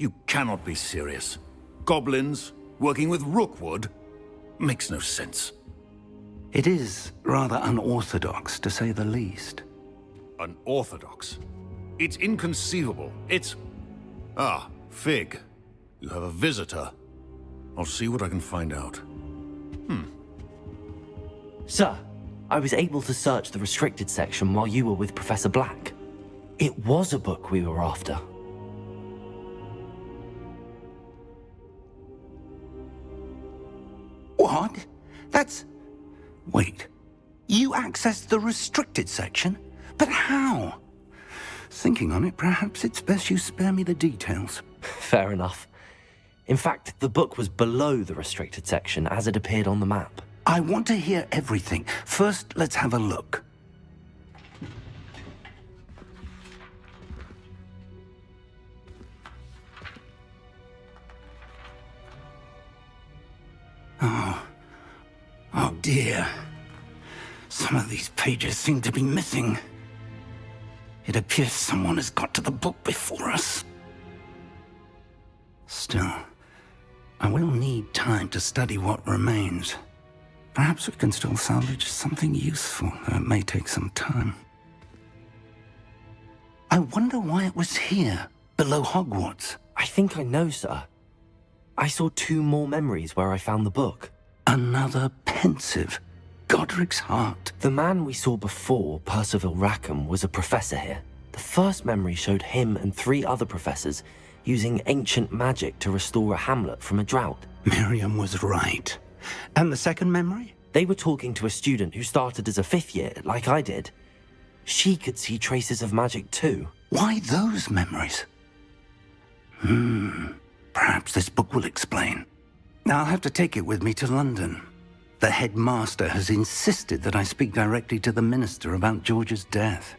You cannot be serious. Goblins working with Rookwood? Makes no sense. It is rather unorthodox, to say the least. Unorthodox? It's inconceivable. It's... Ah, Fig. You have a visitor. I'll see what I can find out. Sir, I was able to search the restricted section while you were with Professor Black. It was a book we were after. What? That's... Wait. You accessed the restricted section? But how? Thinking on it, perhaps it's best you spare me the details. Fair enough. In fact, the book was below the restricted section as it appeared on the map. I want to hear everything. First, let's have a look. Oh dear. Some of these pages seem to be missing. It appears someone has got to the book before us. Still, I will need time to study what remains. Perhaps we can still salvage something useful, though it may take some time. I wonder why it was here, below Hogwarts. I think I know, sir. I saw 2 more memories where I found the book. Another pensive. Godric's heart. The man we saw before, Percival Rackham, was a professor here. The first memory showed him and 3 other professors using ancient magic to restore a hamlet from a drought. Miriam was right. And the second memory? They were talking to a student who started as a 5th year, like I did. She could see traces of magic too. Why those memories? Perhaps this book will explain. I'll have to take it with me to London. The headmaster has insisted that I speak directly to the minister about George's death.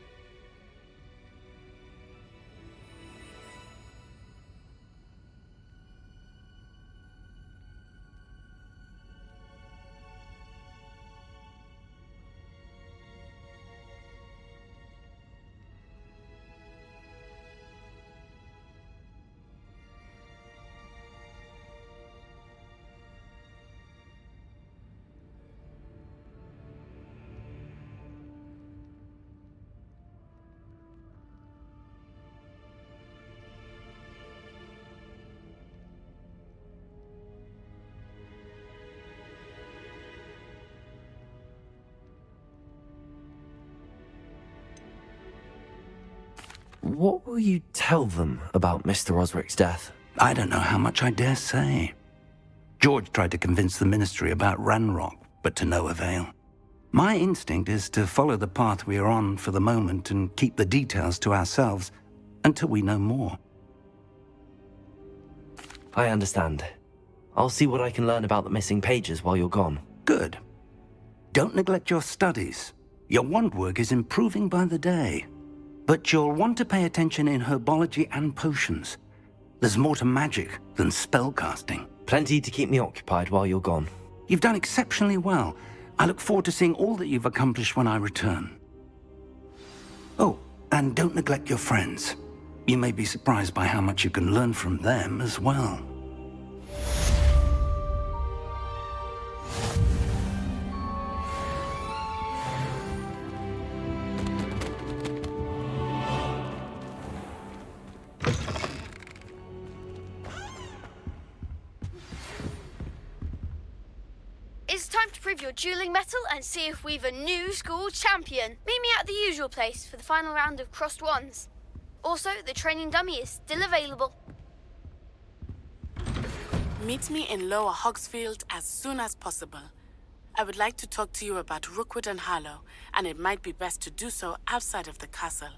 What will you tell them about Mr. Osric's death? I don't know how much I dare say. George tried to convince the ministry about Ranrock, but to no avail. My instinct is to follow the path we are on for the moment and keep the details to ourselves until we know more. I understand. I'll see what I can learn about the missing pages while you're gone. Good. Don't neglect your studies. Your wand work is improving by the day. But you'll want to pay attention in herbology and potions. There's more to magic than spellcasting. Plenty to keep me occupied while you're gone. You've done exceptionally well. I look forward to seeing all that you've accomplished when I return. Oh, and don't neglect your friends. You may be surprised by how much you can learn from them as well. It's time to prove your dueling mettle and see if we've a new school champion. Meet me at the usual place for the final round of crossed wands. Also, the training dummy is still available. Meet me in Lower Hogsfield as soon as possible. I would like to talk to you about Rookwood and Harlow, and it might be best to do so outside of the castle.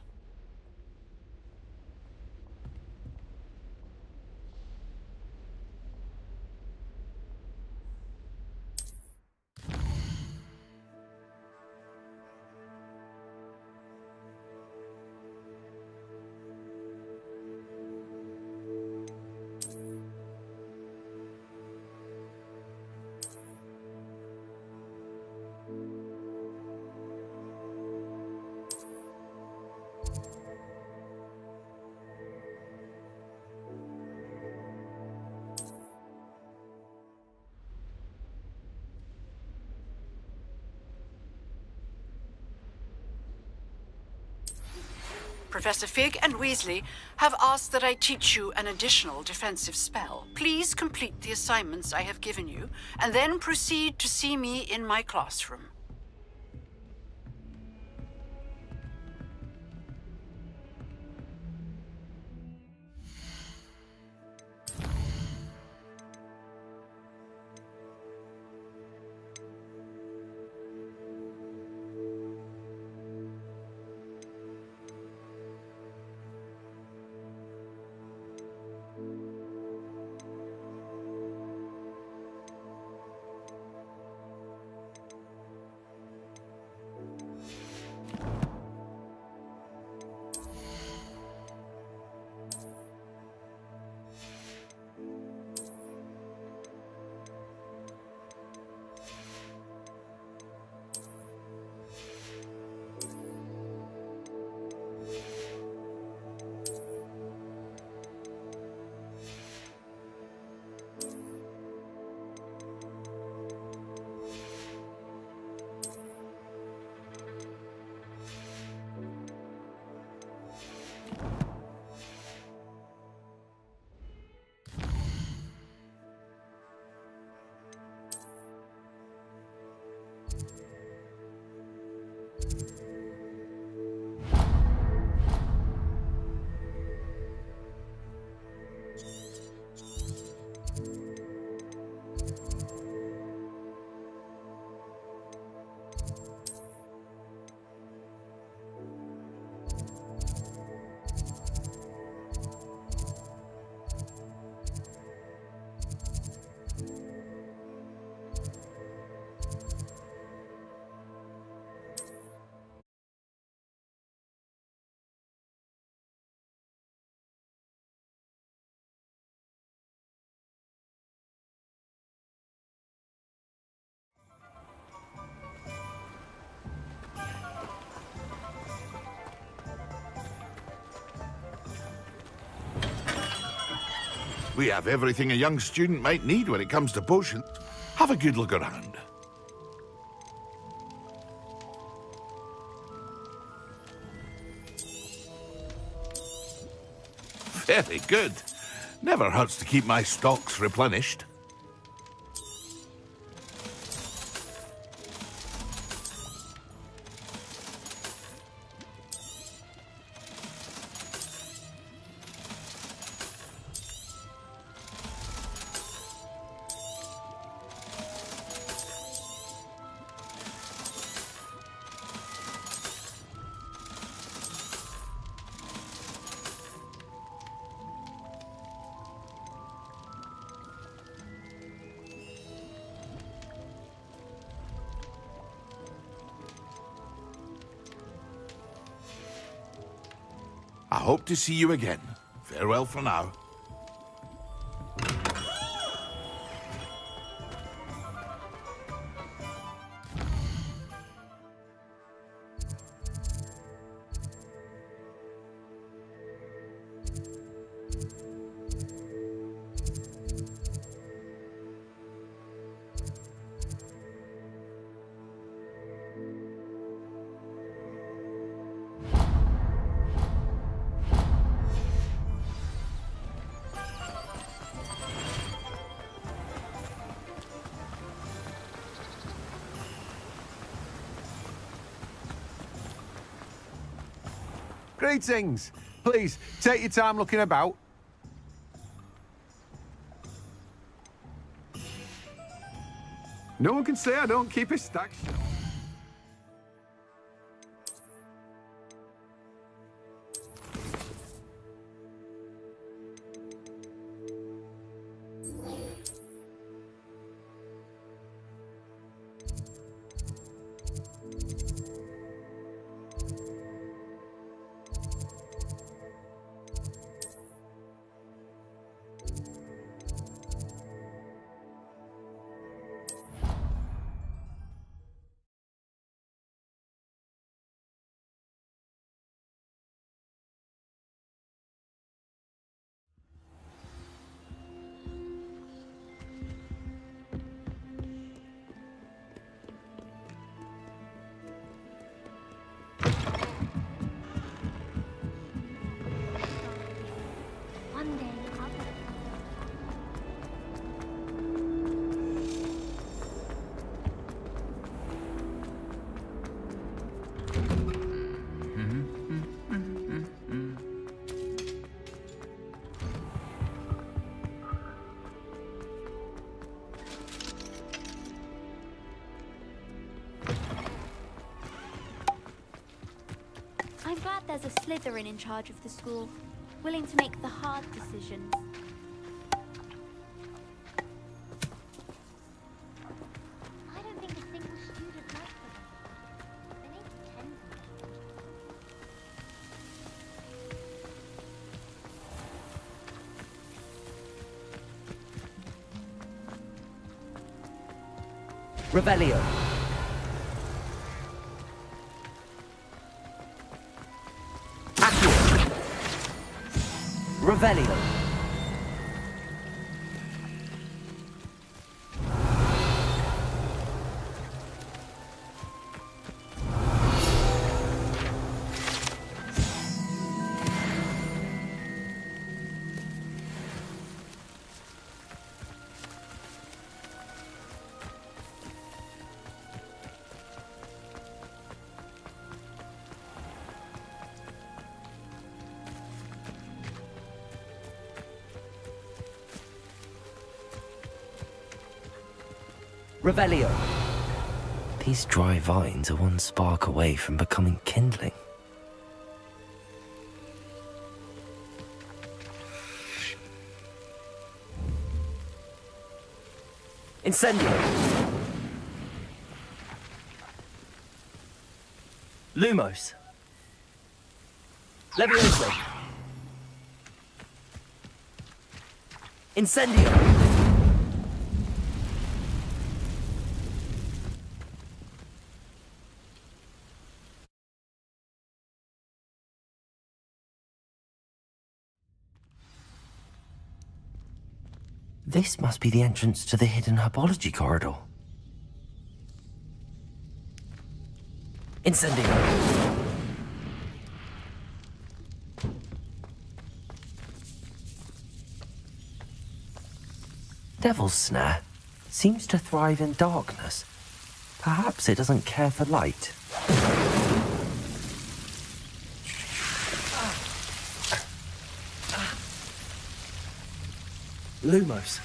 Professor Fig and Weasley have asked that I teach you an additional defensive spell. Please complete the assignments I have given you, and then proceed to see me in my classroom. We have everything a young student might need when it comes to potions. Have a good look around. Very good. Never hurts to keep my stocks replenished. I hope to see you again. Farewell for now. Greetings. Please, take your time looking about. No one can say I don't keep a stack. One day I'll get I'm glad there's a Slytherin in charge of the school, willing to make the hard decisions. I don't think a single student likes them. They may pretend to. Revelio. Accio. Revelio. Revelio. These dry vines are one spark away from becoming kindling. Incendio. Lumos. Levioso. Incendio. This must be the entrance to the hidden herbology corridor. Incendio. Devil's Snare seems to thrive in darkness. Perhaps it doesn't care for light. Lumos.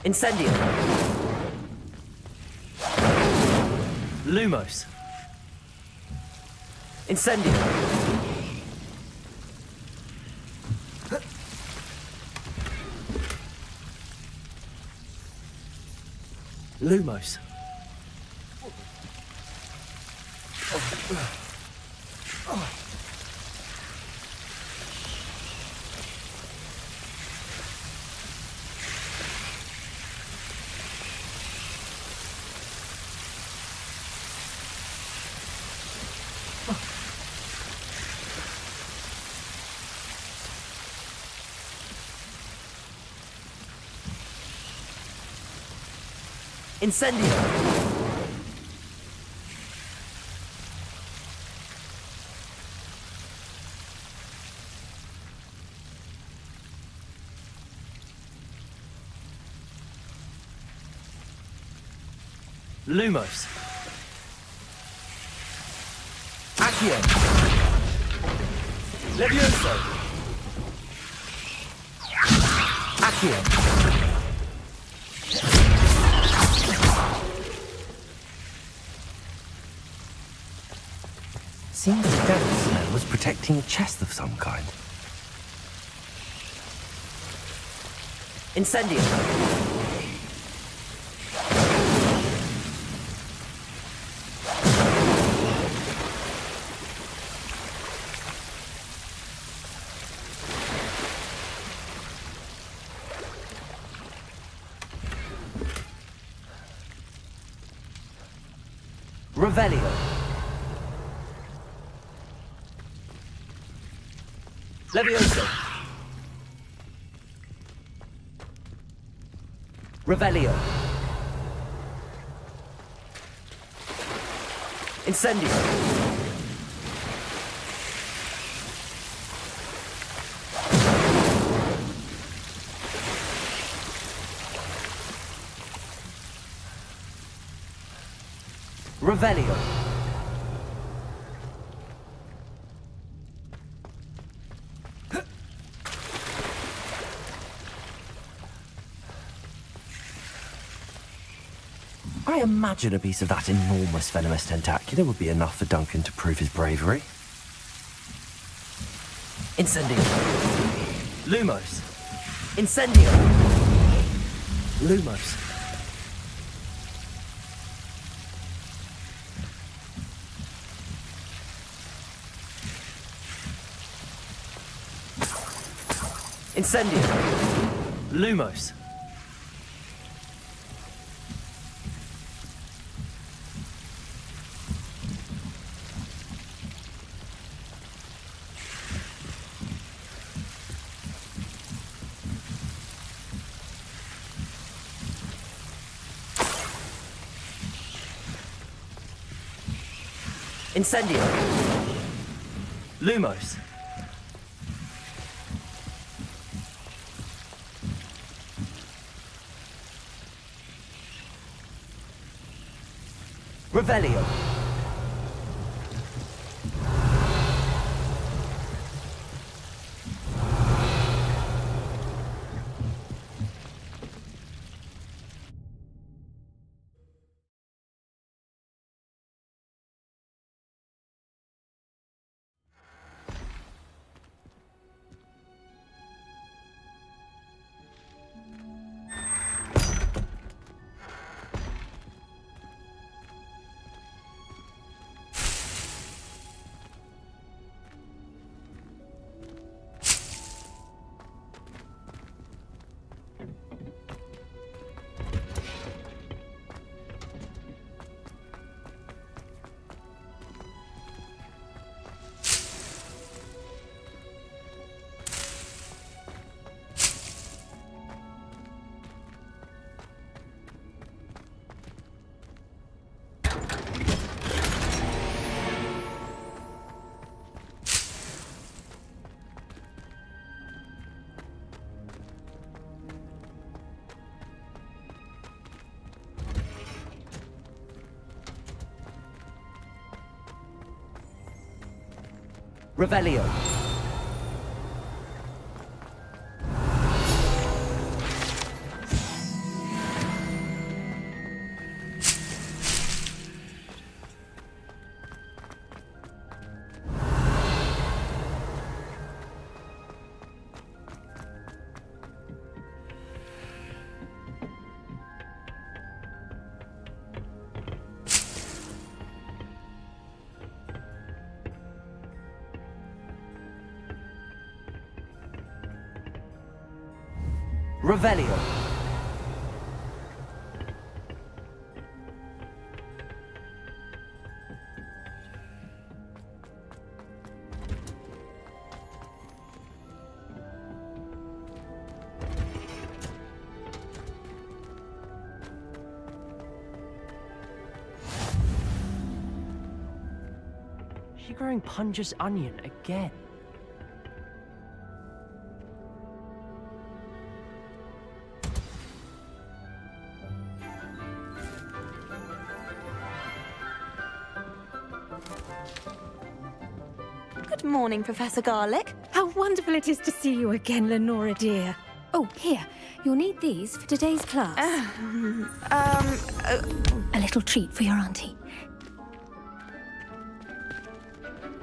Incendio. Lumos. Incendio. Lumos. Incendio. Lumos. Accio. Levioso. Accio. Seems the Devil's Snare was protecting a chest of some kind. Incendio. Revelio. Levioso. Revelio. Incendio. Revelio. I imagine a piece of that enormous venomous tentacula would be enough for Duncan to prove his bravery. Incendio. Lumos. Incendio. Lumos. Incendio. Lumos. Incendio. Lumos. Revelio. Revelio. Revelio. She growing Punja's onion again. Good morning, Professor Garlick. How wonderful it is to see you again, Lenora dear. Oh, here. You'll need these for today's class. A little treat for your auntie.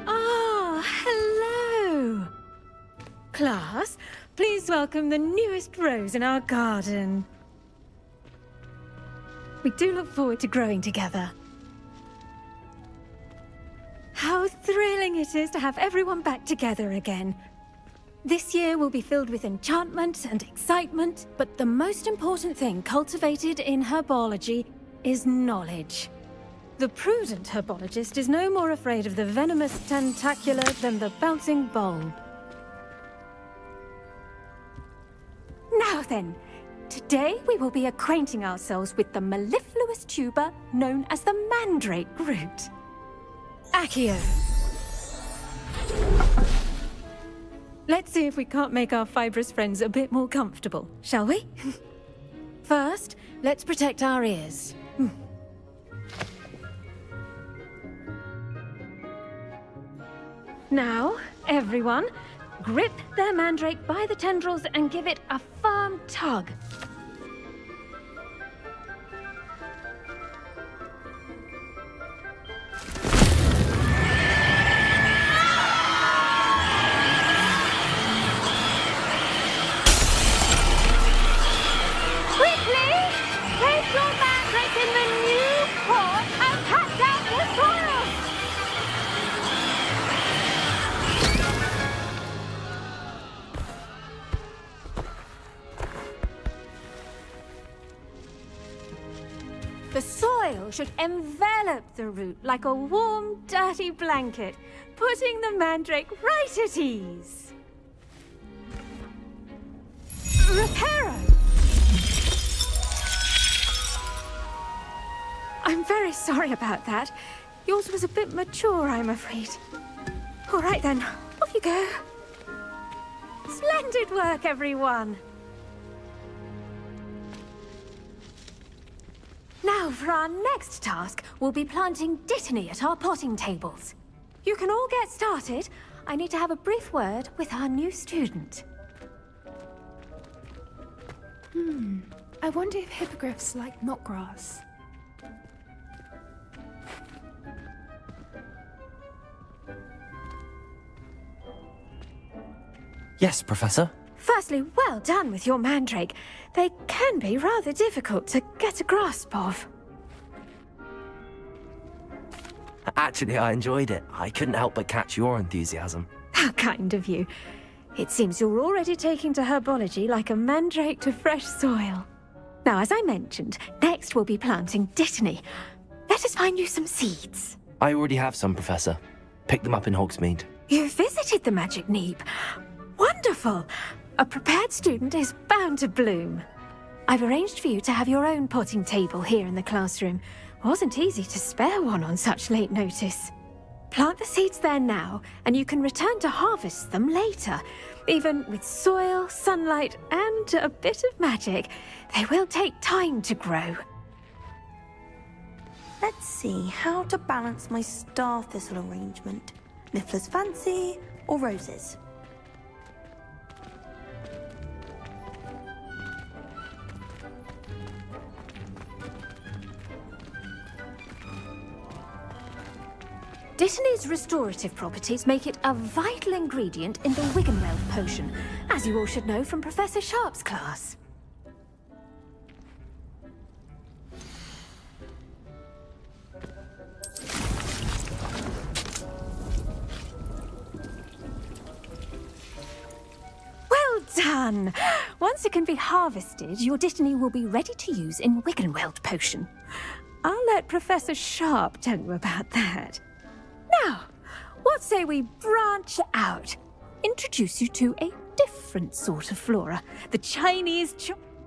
Ah, hello. Class, please welcome the newest rose in our garden. We do look forward to growing together. How thrilling it is to have everyone back together again. This year will be filled with enchantment and excitement, but the most important thing cultivated in herbology is knowledge. The prudent herbologist is no more afraid of the venomous tentacular than the bouncing bulb. Now then, today we will be acquainting ourselves with the mellifluous tuber known as the mandrake root. Accio. Let's see if we can't make our fibrous friends a bit more comfortable, shall we? First, let's protect our ears. Now, everyone, grip their mandrake by the tendrils and give it a firm tug. Quickly, place your mandrake in the new pot and cut down the soil. The soil should envelop the root like a warm, dirty blanket, putting the mandrake right at ease. Reparo! I'm very sorry about that. Yours was a bit mature, I'm afraid. All right then, off you go. Splendid work, everyone. Now, for our next task, we'll be planting dittany at our potting tables. You can all get started. I need to have a brief word with our new student. I wonder if hippogriffs like knotgrass. Yes, Professor? Firstly, well done with your mandrake. They can be rather difficult to get a grasp of. Actually, I enjoyed it. I couldn't help but catch your enthusiasm. How kind of you. It seems you're already taking to herbology like a mandrake to fresh soil. Now, as I mentioned, next we'll be planting dittany. Let us find you some seeds. I already have some, Professor. Picked them up in Hogsmeade. You visited the Magic Neep. Wonderful! A prepared student is bound to bloom. I've arranged for you to have your own potting table here in the classroom. Wasn't easy to spare one on such late notice. Plant the seeds there now, and you can return to harvest them later. Even with soil, sunlight, and a bit of magic, they will take time to grow. Let's see how to balance my star thistle arrangement. Niffler's Fancy or roses? Dittany's restorative properties make it a vital ingredient in the Wiggenweld potion, as you all should know from Professor Sharp's class. Well done! Once it can be harvested, your dittany will be ready to use in Wiggenweld potion. I'll let Professor Sharp tell you about that. Now, what say we branch out? Introduce you to a different sort of flora, the Chinese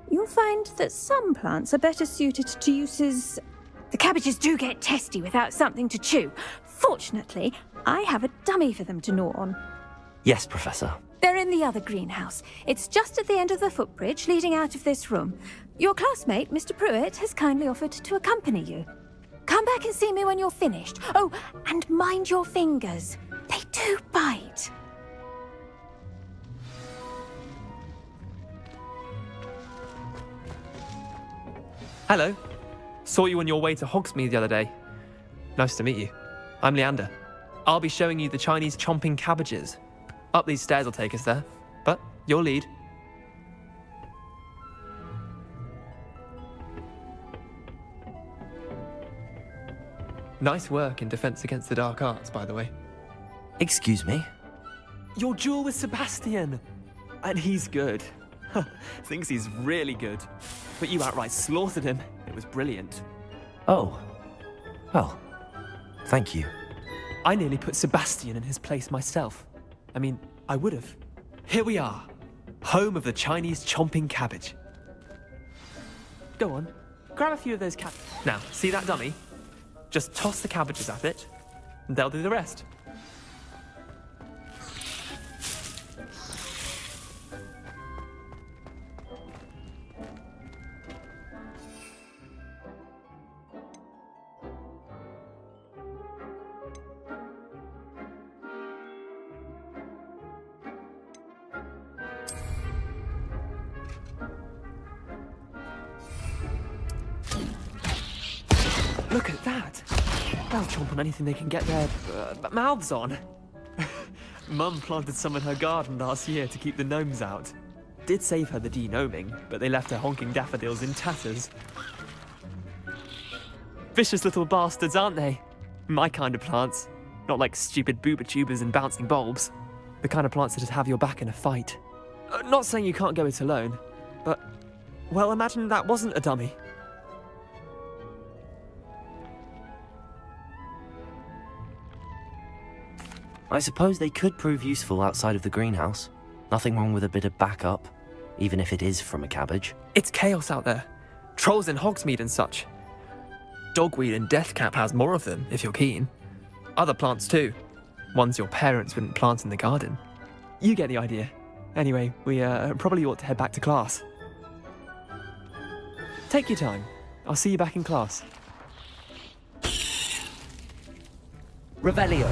You'll find that some plants are better suited to uses... The cabbages do get testy without something to chew. Fortunately, I have a dummy for them to gnaw on. Yes, Professor. They're in the other greenhouse. It's just at the end of the footbridge leading out of this room. Your classmate, Mr. Pruitt, has kindly offered to accompany you. Come back and see me when you're finished. Oh, and mind your fingers. They do bite. Hello. Saw you on your way to Hogsmeade the other day. Nice to meet you. I'm Leander. I'll be showing you the Chinese chomping cabbages. Up these stairs will take us there, but your lead. Nice work in Defense Against the Dark Arts, by the way. Excuse me? Your duel with Sebastian! And he's good. Thinks he's really good. But you outright slaughtered him. It was brilliant. Oh. Well, Thank you. I nearly put Sebastian in his place myself. I mean, I would have. Here we are, home of the Chinese chomping cabbage. Go on, grab a few of those cabbages. Now, see that dummy? Just toss the cabbages at it, and they'll do the rest. Look at that! They'll chomp on anything they can get their mouths on. Mum planted some in her garden last year to keep the gnomes out. Did save her the de-gnoming, but they left her honking daffodils in tatters. Vicious little bastards, aren't they? My kind of plants. Not like stupid booba tubers and bouncing bulbs. The kind of plants that'd have your back in a fight. Not saying you can't go it alone, but... well, imagine that wasn't a dummy. I suppose they could prove useful outside of the greenhouse. Nothing wrong with a bit of backup, even if it is from a cabbage. It's chaos out there. Trolls in Hogsmeade and such. Dogweed and Deathcap has more of them, if you're keen. Other plants too. Ones your parents wouldn't plant in the garden. You get the idea. Anyway, we probably ought to head back to class. Take your time. I'll see you back in class. Revelio.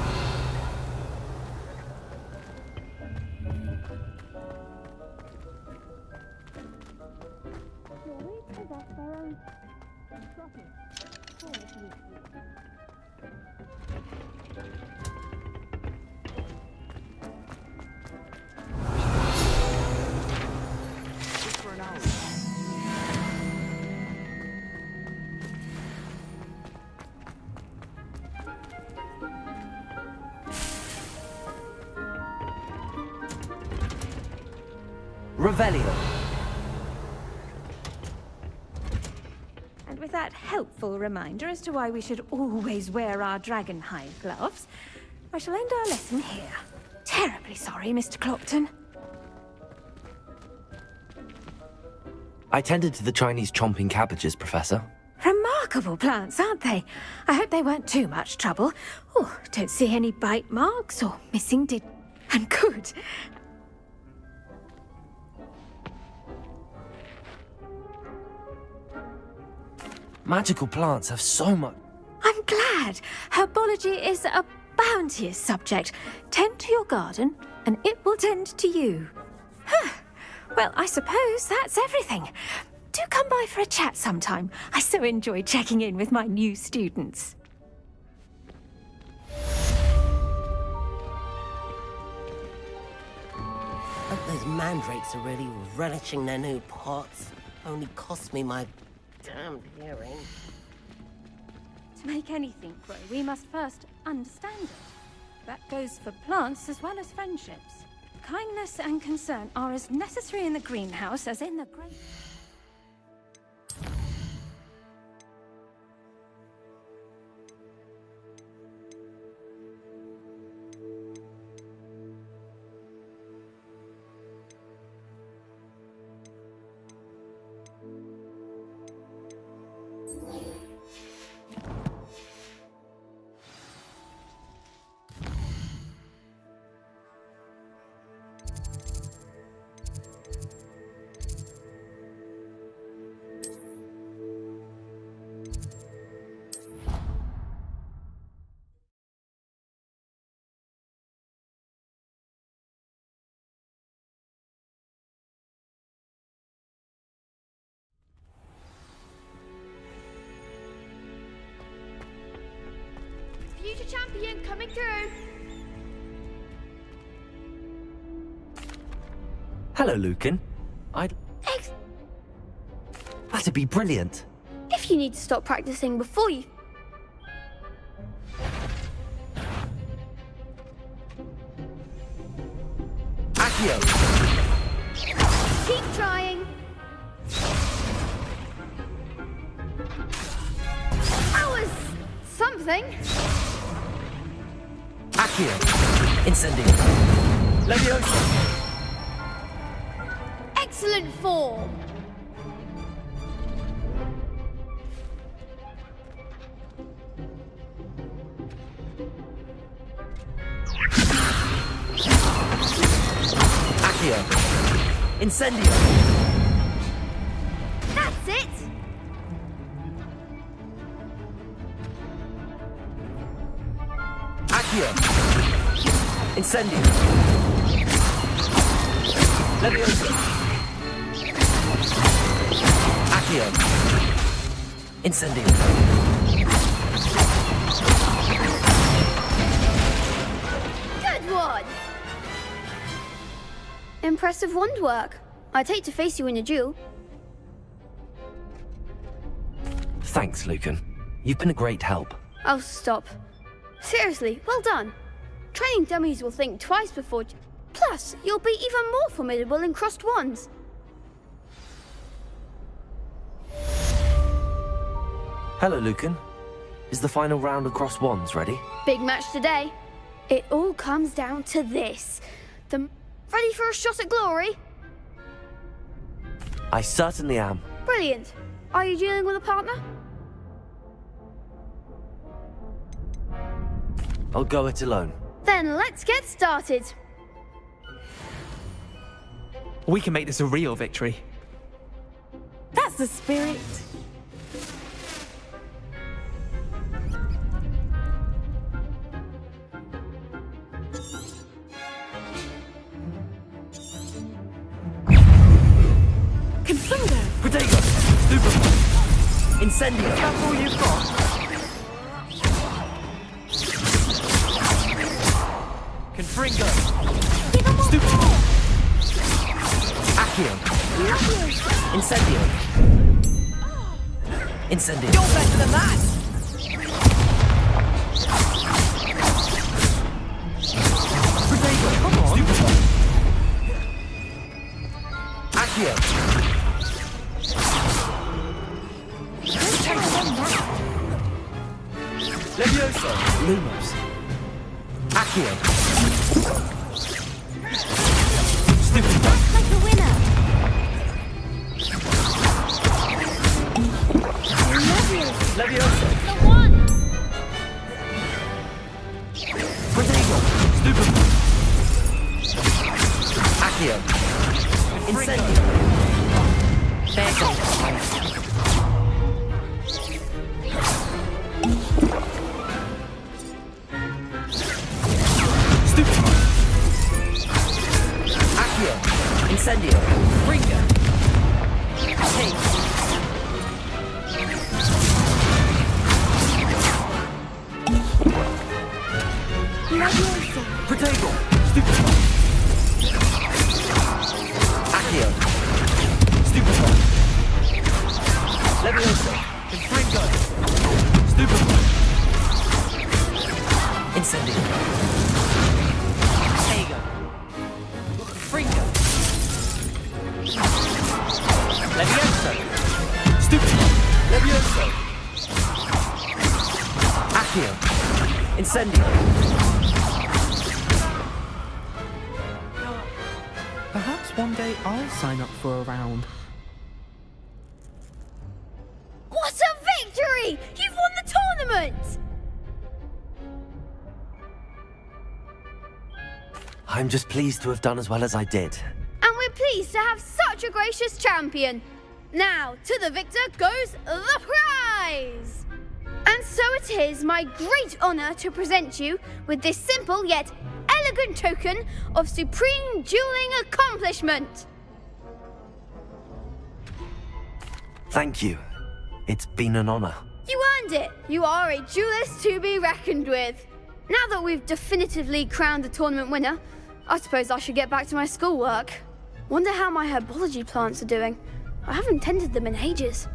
Revelio. And with that helpful reminder as to why we should always wear our dragonhide gloves, I shall end our lesson here. Terribly sorry, Mr. Clopton. I tended to the Chinese chomping cabbages, Professor. Remarkable plants, aren't they? I hope they weren't too much trouble. Oh, don't see any bite marks or missing And good. Magical plants have so much... I'm glad. Herbology is a bounteous subject. Tend to your garden, and it will tend to you. Well, I suppose that's everything. Do come by for a chat sometime. I so enjoy checking in with my new students. Hope those mandrakes are really relishing their new pots. Only cost me my damned hearing. To make anything grow, we must first understand it. That goes for plants as well as friendships. Kindness and concern are as necessary in the greenhouse as in the great... Future champion coming through. Hello, Lucan. That'd be brilliant. If you need to stop practicing before you... Accio! Keep trying. That was something. Accio. Incendio. Leviosa. Excellent form! Accio. Incendio. That's it! Accio. Incendio. Leviosa. Accio. Incendio. Good one! Impressive wand work. I'd hate to face you in a duel. Thanks, Lucan. You've been a great help. Oh, stop. Seriously, well done. Training dummies will think twice before... Plus, you'll be even more formidable in crossed wands. Hello, Lucan. Is the final round of Cross Wands ready? Big match today. It all comes down to this. Ready for a shot at glory? I certainly am. Brilliant. Are you dealing with a partner? I'll go it alone. Then let's get started. We can make this a real victory. That's the spirit. Confringo! Protego! Stupid! Incendio! That's all you've got? Confringo! Stupid! Accio! Incendio! Incendio! You're better than that! Protego! Come on! Stupid! Accio! Leviosa! Lumos! Accio! Stupid! Like a winner! Leviosa! The one! Protego! Stupid! Accio! Incendio! There goes. Stupid! Accio! Incendio! Bringa! Take! Protego! Stupid! Accio! Stupid! Leviosa! Confringo! Stupid! Incendio! Tego! Fringo! Leviosa! Stupid! Leviosa! Accio! Incendio! Perhaps one day I'll sign up for a round. What a victory! You've won the tournament! I'm just pleased to have done as well as I did. And we're pleased to have such a gracious champion. Now, to the victor goes the prize! And so it is my great honour to present you with this simple yet elegant token of supreme dueling accomplishment. Thank you. It's been an honour. You earned it. You are a duelist to be reckoned with. Now that we've definitively crowned the tournament winner, I suppose I should get back to my schoolwork. Wonder how my herbology plants are doing. I haven't tended them in ages.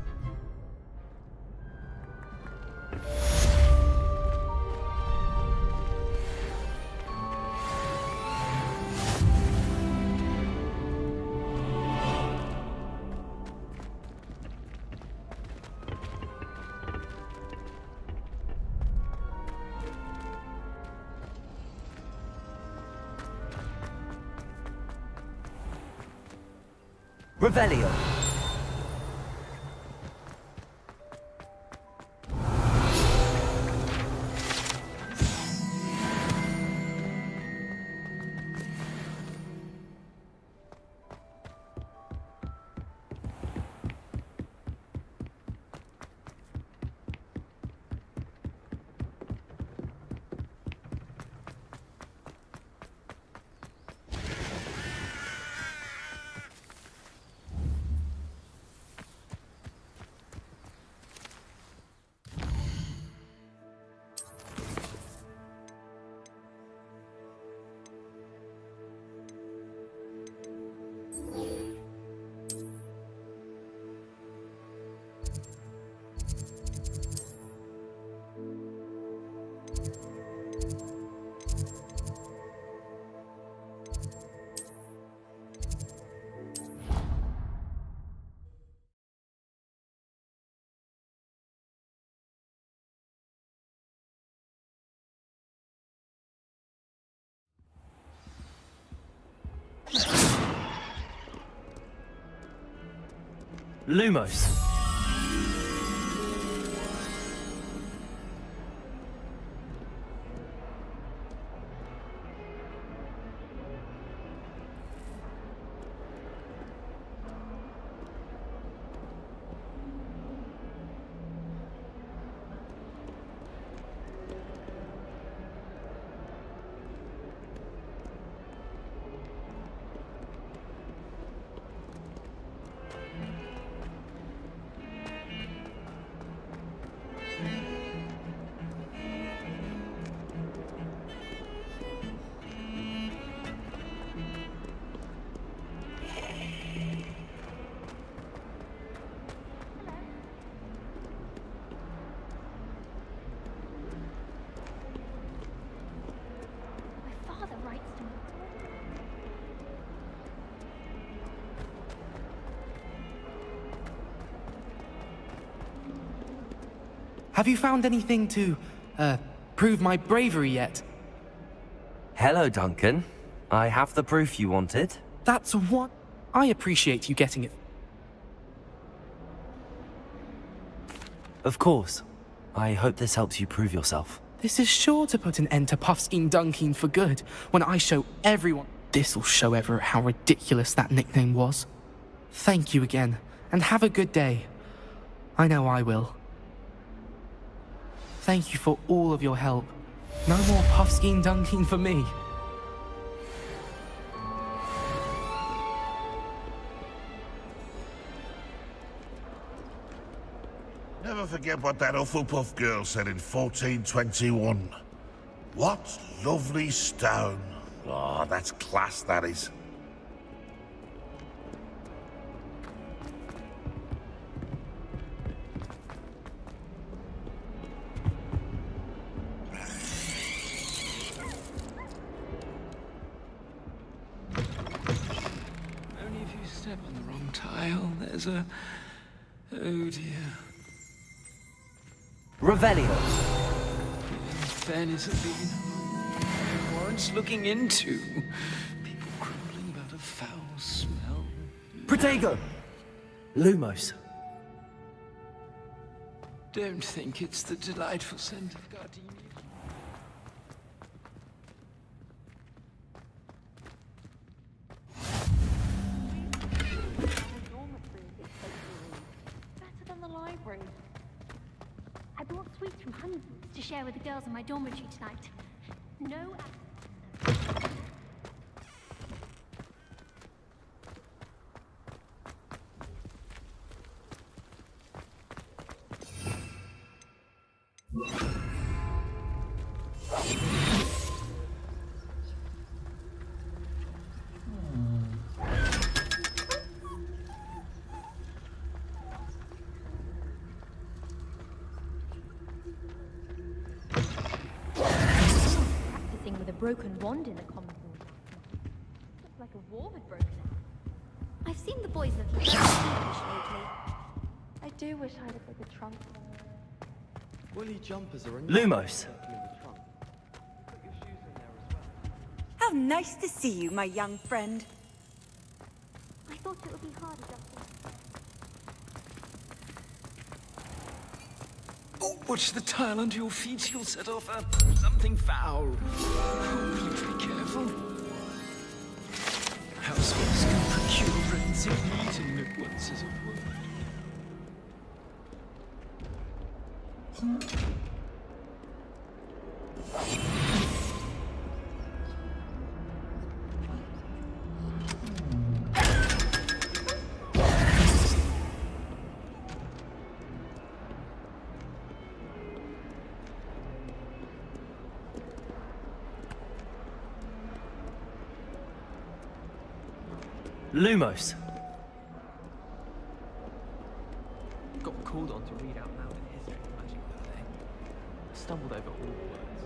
Revelio. Lumos. Have you found anything to, prove my bravery yet? Hello, Duncan. I have the proof you wanted. That's what... I appreciate you getting it. Of course. I hope this helps you prove yourself. This is sure to put an end to Puffskein Dunkin for good when I show everyone... This'll show Everett how ridiculous that nickname was. Thank you again, and have a good day. I know I will. Thank you for all of your help. No more Puffskein Dunkin for me. Never forget what that Hufflepuff girl said in 1421. What lovely stone. Oh, that's class, that is. Only if you step on the wrong tile, there's a... Oh dear. Revelio. In fairness, have been warrants looking into. People grumbling about a foul smell. Protego. Lumos. Don't think it's the delightful scent of gardenia. Better than the library. I brought sweets from Honeywood to share with the girls in my dormitory tonight. No. Practicing with a broken wand in a common room. Looks like a war had broken out. I've seen the boys looking very foolish lately. I do wish I had a bigger trunk. Woolly jumpers are Lumos. How nice to see you, my young friend. I thought it would be hard adjusting. Oh, watch the tile under your feet. You'll set off something foul. Oh, please be careful. Housewives can procure forensic meat in Hogwarts as a word. Lumos. Got called on to read out loud the history of magic the other day. Stumbled over all the words.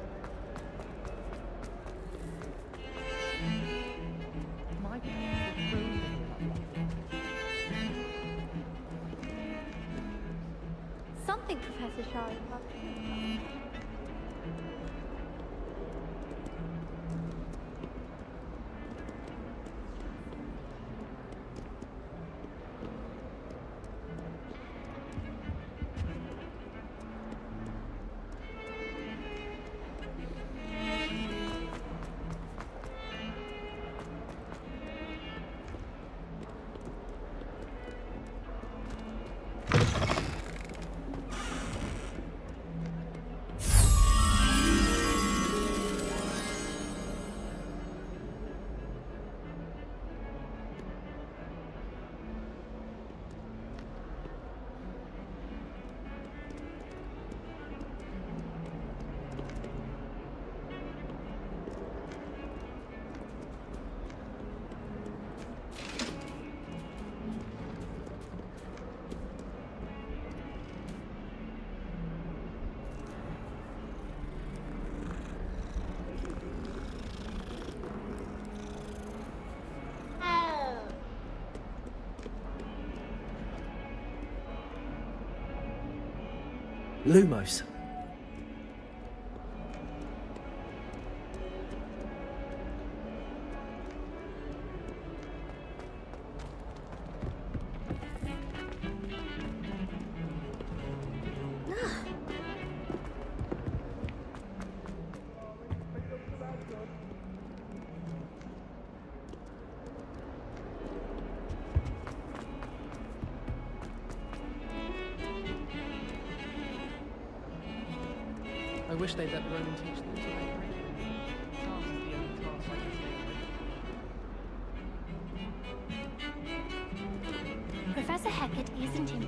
My parents were brilliant. Something Professor Shah is about to do. Lumos. I wish they'd let Roman teach them to make curriculum. Task is the only task I can see. Professor Hecat isn't in.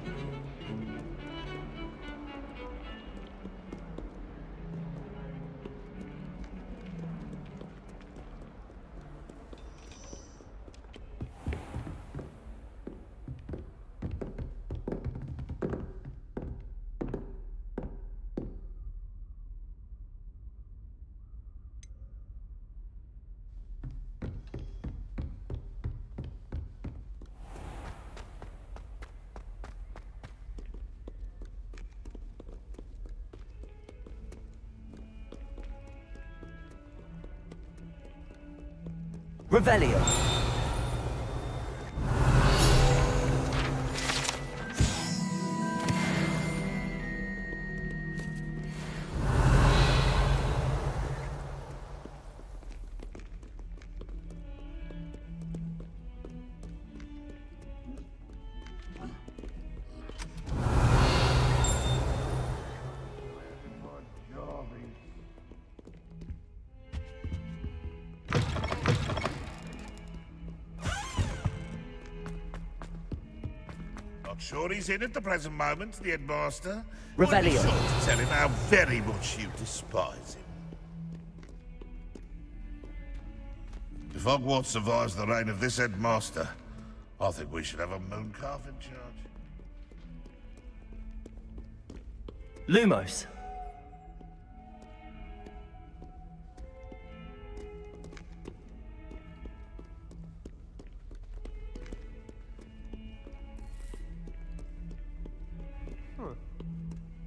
Revelio. Not sure he's in at the present moment, the headmaster. Revelio. Would be sure to tell him how very much you despise him. If Hogwarts survives the reign of this headmaster, I think we should have a mooncalf in charge. Lumos.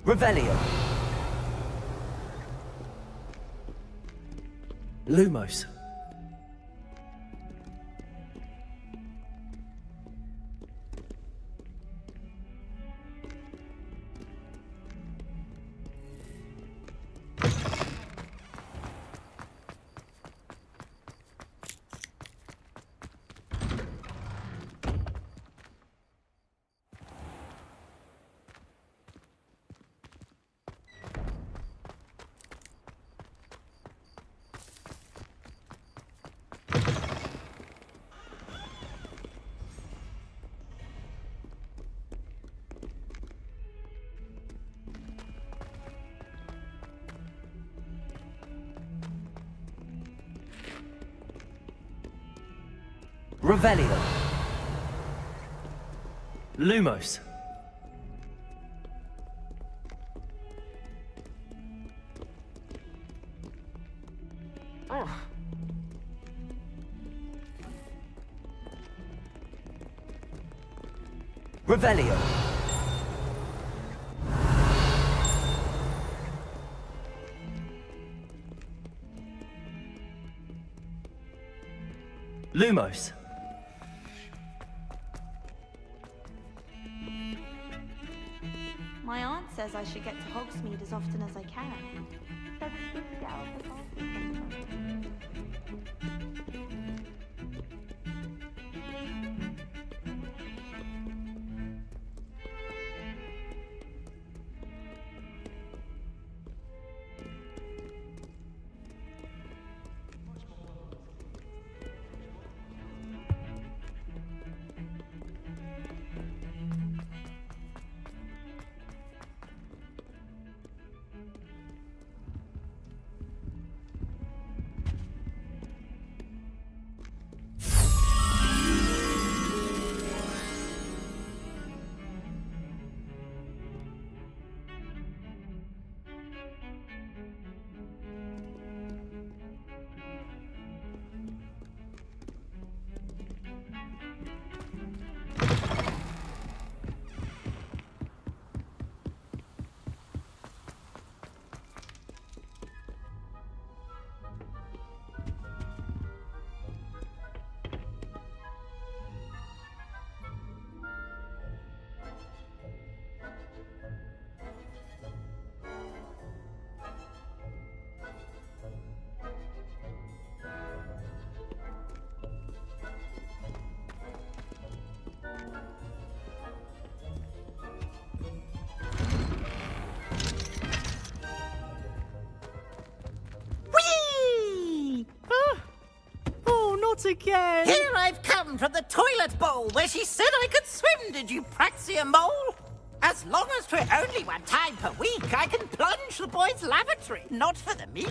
Revelio. Lumos. Revelio. Lumos. Revelio. Lumos. My aunt says I should get to Hogsmeade as often as I can. Says it's good to get out of the castle sometimes. Again. Here I've come from the toilet bowl where she said I could swim, did you praxia mole? As long as 'twere only one time per week, I can plunge the boy's lavatory, not for the meek.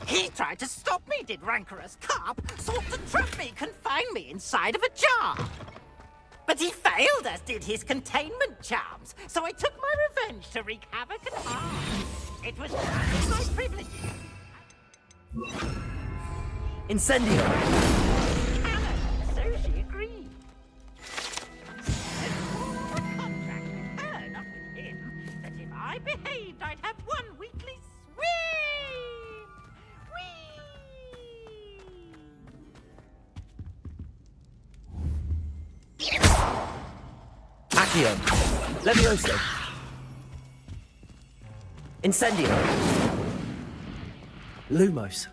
He tried to stop me, did rancorous carp, sought to trap me, confine me inside of a jar. But he failed, as did his containment charms, so I took my revenge to wreak havoc and harm. It was my privilege. Incendio. So she agreed. And formed a contract with her, not with him, that if I behaved, I'd have one weekly swim. Accio. Levioso. Incendio. Lumos.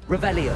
Revelio.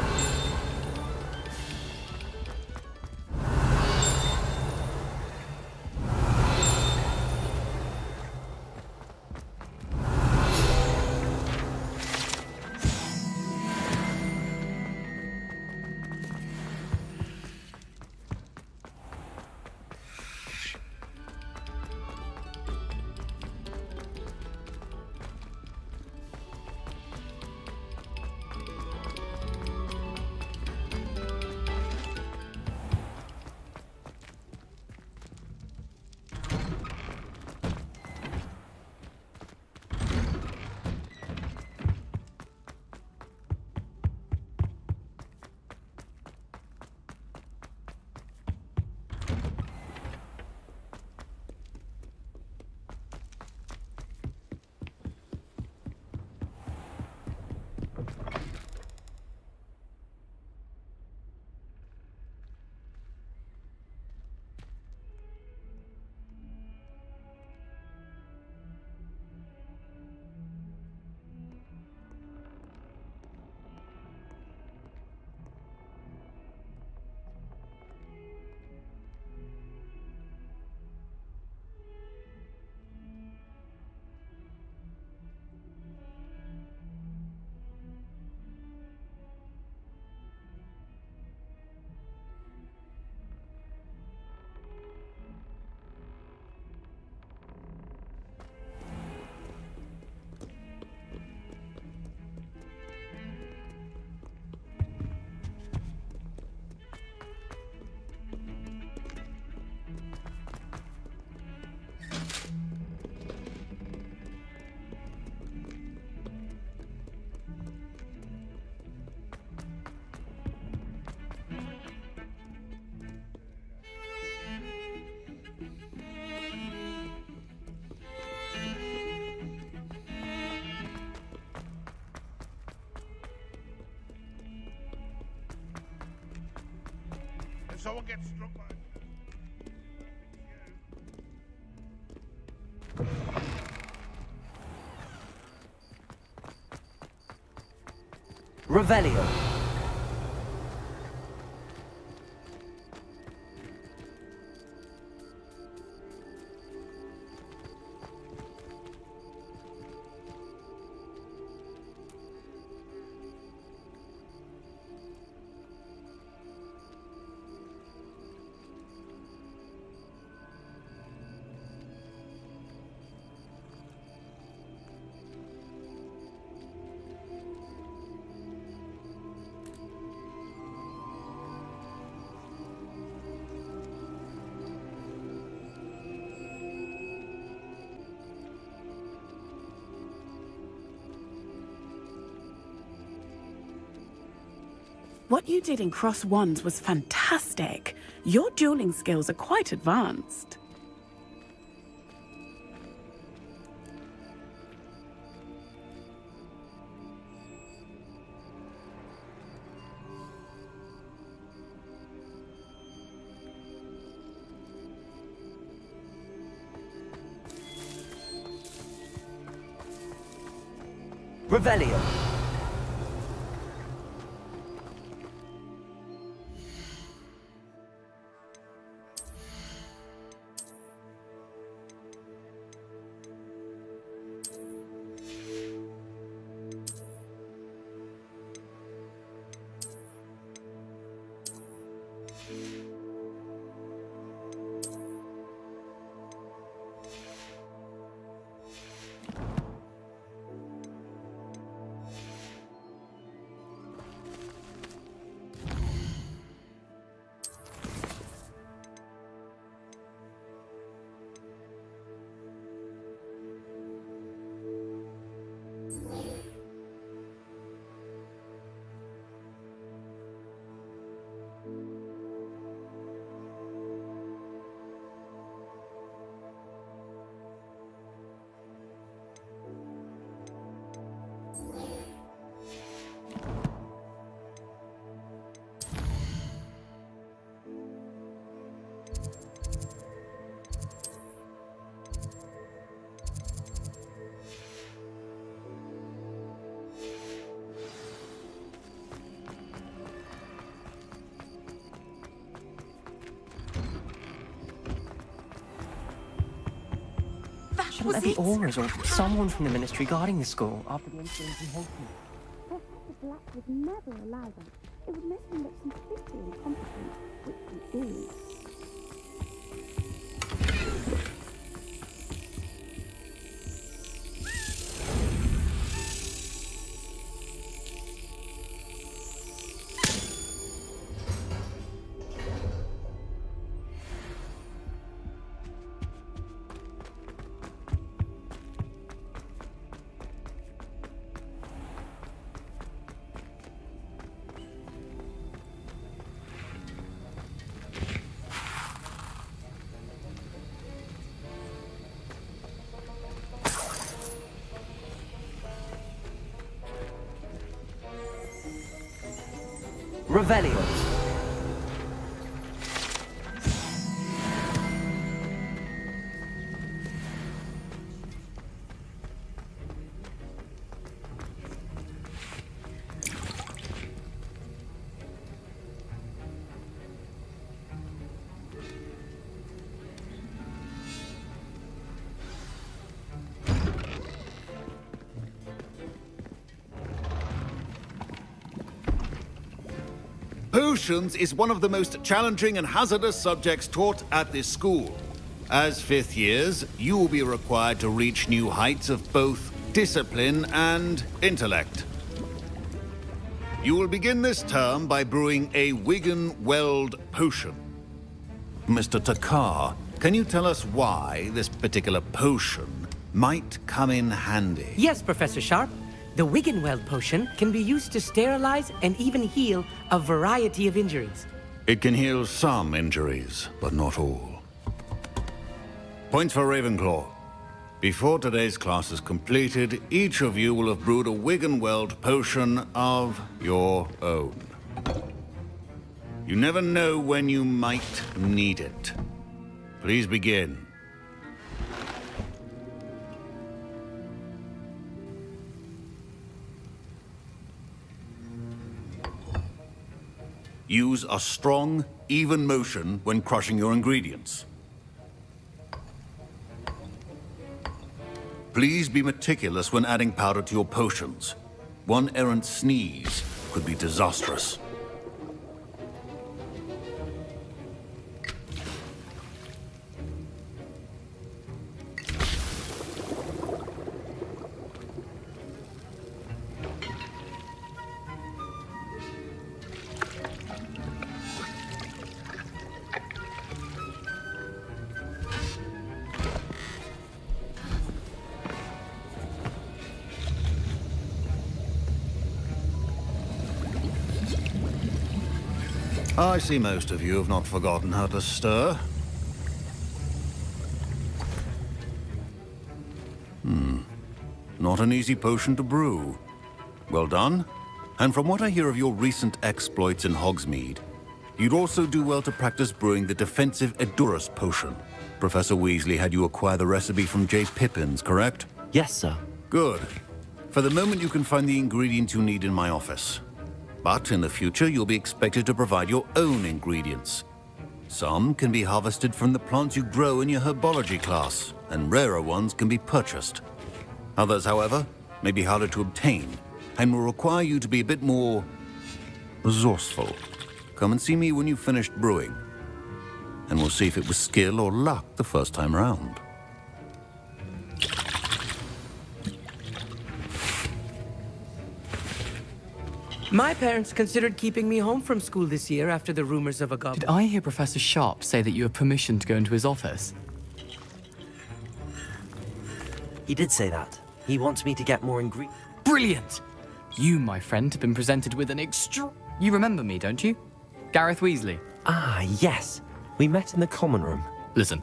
someone gets struck by... Revelio. What you did in Cross Wands was fantastic. Your dueling skills are quite advanced. Revelio. Shouldn't there be auras or someone from the ministry guarding the school after the incident in Hogwarts? Professor Black would never allow that. It would make him look completely incompetent, which he is. Revelio. Potions is one of the most challenging and hazardous subjects taught at this school. As fifth years, you will be required to reach new heights of both discipline and intellect. You will begin this term by brewing a Wiggenweld potion. Mr. Takar, can you tell us why this particular potion might come in handy? Yes, Professor Sharp. The Wiggenweld potion can be used to sterilize and even heal a variety of injuries. It can heal some injuries, but not all. Points for Ravenclaw. Before today's class is completed, each of you will have brewed a Wiggenweld potion of your own. You never know when you might need it. Please begin. Use a strong, even motion when crushing your ingredients. Please be meticulous when adding powder to your potions. One errant sneeze could be disastrous. I see most of you have not forgotten how to stir. Not an easy potion to brew. Well done. And from what I hear of your recent exploits in Hogsmeade, you'd also do well to practice brewing the defensive Edurus potion. Professor Weasley had you acquire the recipe from J. Pippin's, correct? Yes, sir. Good. For the moment, you can find the ingredients you need in my office. But in the future, you'll be expected to provide your own ingredients. Some can be harvested from the plants you grow in your herbology class, and rarer ones can be purchased. Others, however, may be harder to obtain, and will require you to be a bit more resourceful. Come and see me when you've finished brewing, and we'll see if it was skill or luck the first time round. My parents considered keeping me home from school this year after the rumors of a goblin. Did I hear Professor Sharp say that you have permission to go into his office? He did say that. He wants me to get more ingredients. Brilliant! You, my friend, have been presented with an You remember me, don't you? Gareth Weasley. Ah, yes. We met in the common room. Listen,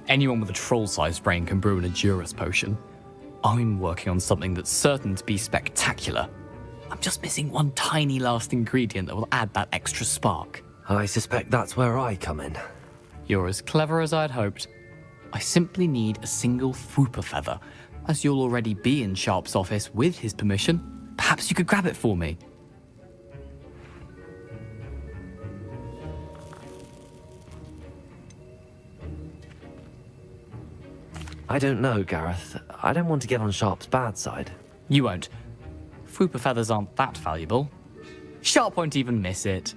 anyone with a troll-sized brain can brew an Edurus potion. I'm working on something that's certain to be spectacular. I'm just missing one tiny last ingredient that will add that extra spark. I suspect that's where I come in. You're as clever as I'd hoped. I simply need a single Fwooper feather. As you'll already be in Sharp's office with his permission, perhaps you could grab it for me. I don't know, Gareth. I don't want to get on Sharp's bad side. You won't. Fwooper feathers aren't that valuable. Sharp won't even miss it.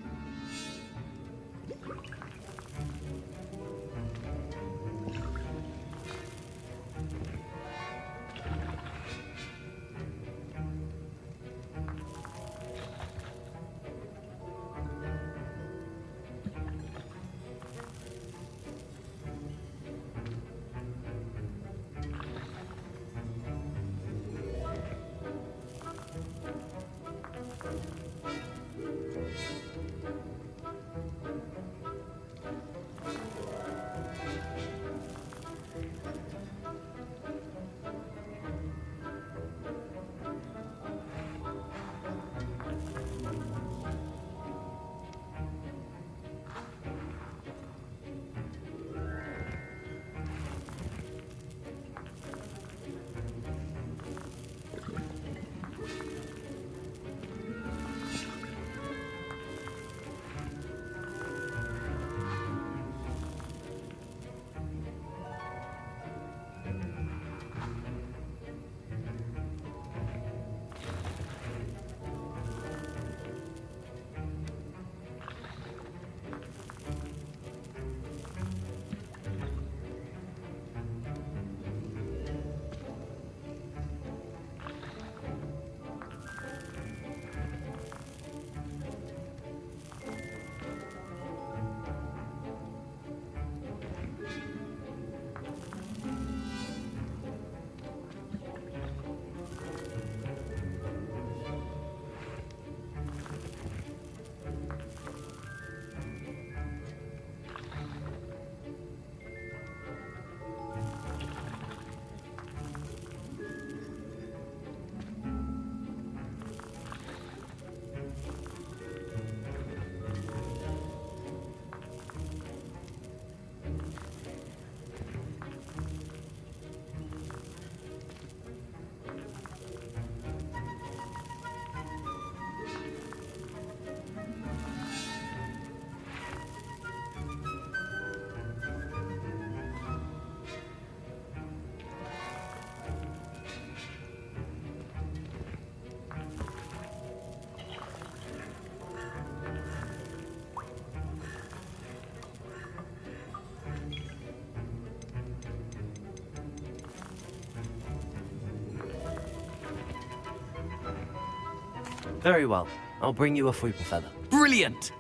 Very well. I'll bring you a Fupa feather. Brilliant!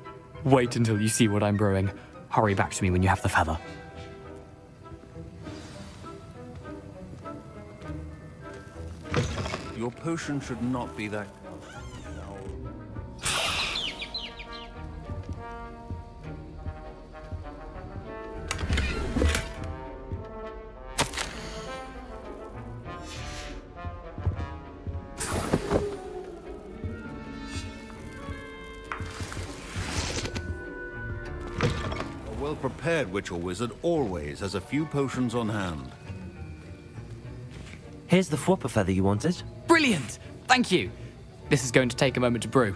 Wait until you see what I'm brewing. Hurry back to me when you have the feather. Your potion should not be that... A well-prepared witch or wizard always has a few potions on hand. Here's the Fupa feather you wanted. Brilliant! Thank you. This is going to take a moment to brew.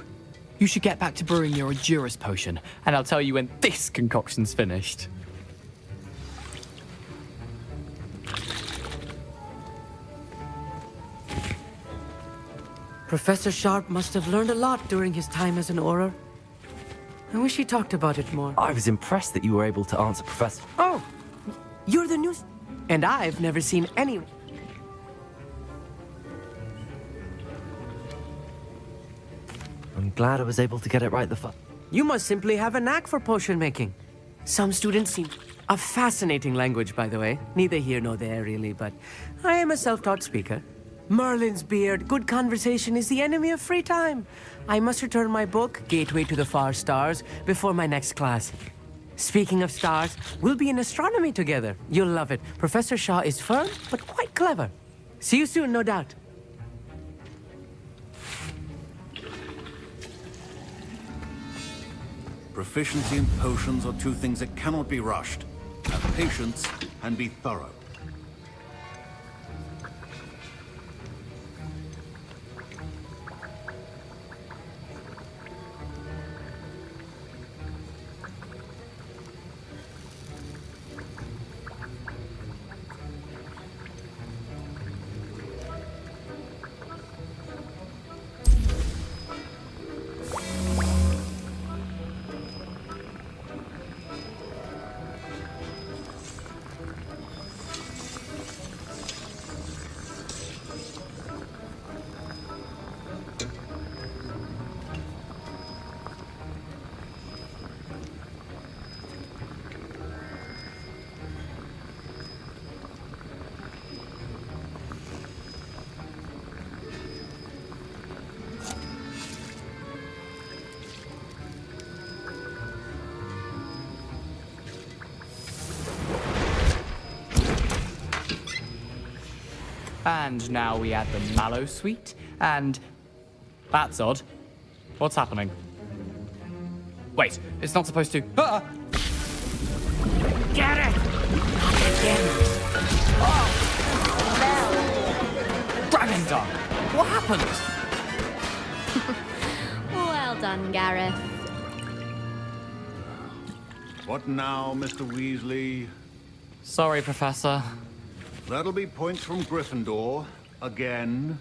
You should get back to brewing your Endurus potion, and I'll tell you when this concoction's finished. Professor Sharp must have learned a lot during his time as an Auror. I wish he talked about it more. I was impressed that you were able to answer Professor... Oh, you're the new... And I've never seen any... I'm glad I was able to get it right the first... You must simply have a knack for potion making. Some students seem... A fascinating language, by the way. Neither here nor there, really, but I am a self-taught speaker. Merlin's beard, good conversation is the enemy of free time. I must return my book, Gateway to the Far Stars, before my next class. Speaking of stars, we'll be in astronomy together. You'll love it. Professor Shaw is firm, but quite clever. See you soon, no doubt. Proficiency and potions are two things that cannot be rushed. Have patience and be thorough. And now we add the mallow sweet, and... That's odd. What's happening? Wait, it's not supposed to... Ah! Get it! Dragon Dog! What happened? Well done, Gareth. What now, Mr. Weasley? Sorry, Professor. That'll be points from Gryffindor. Again.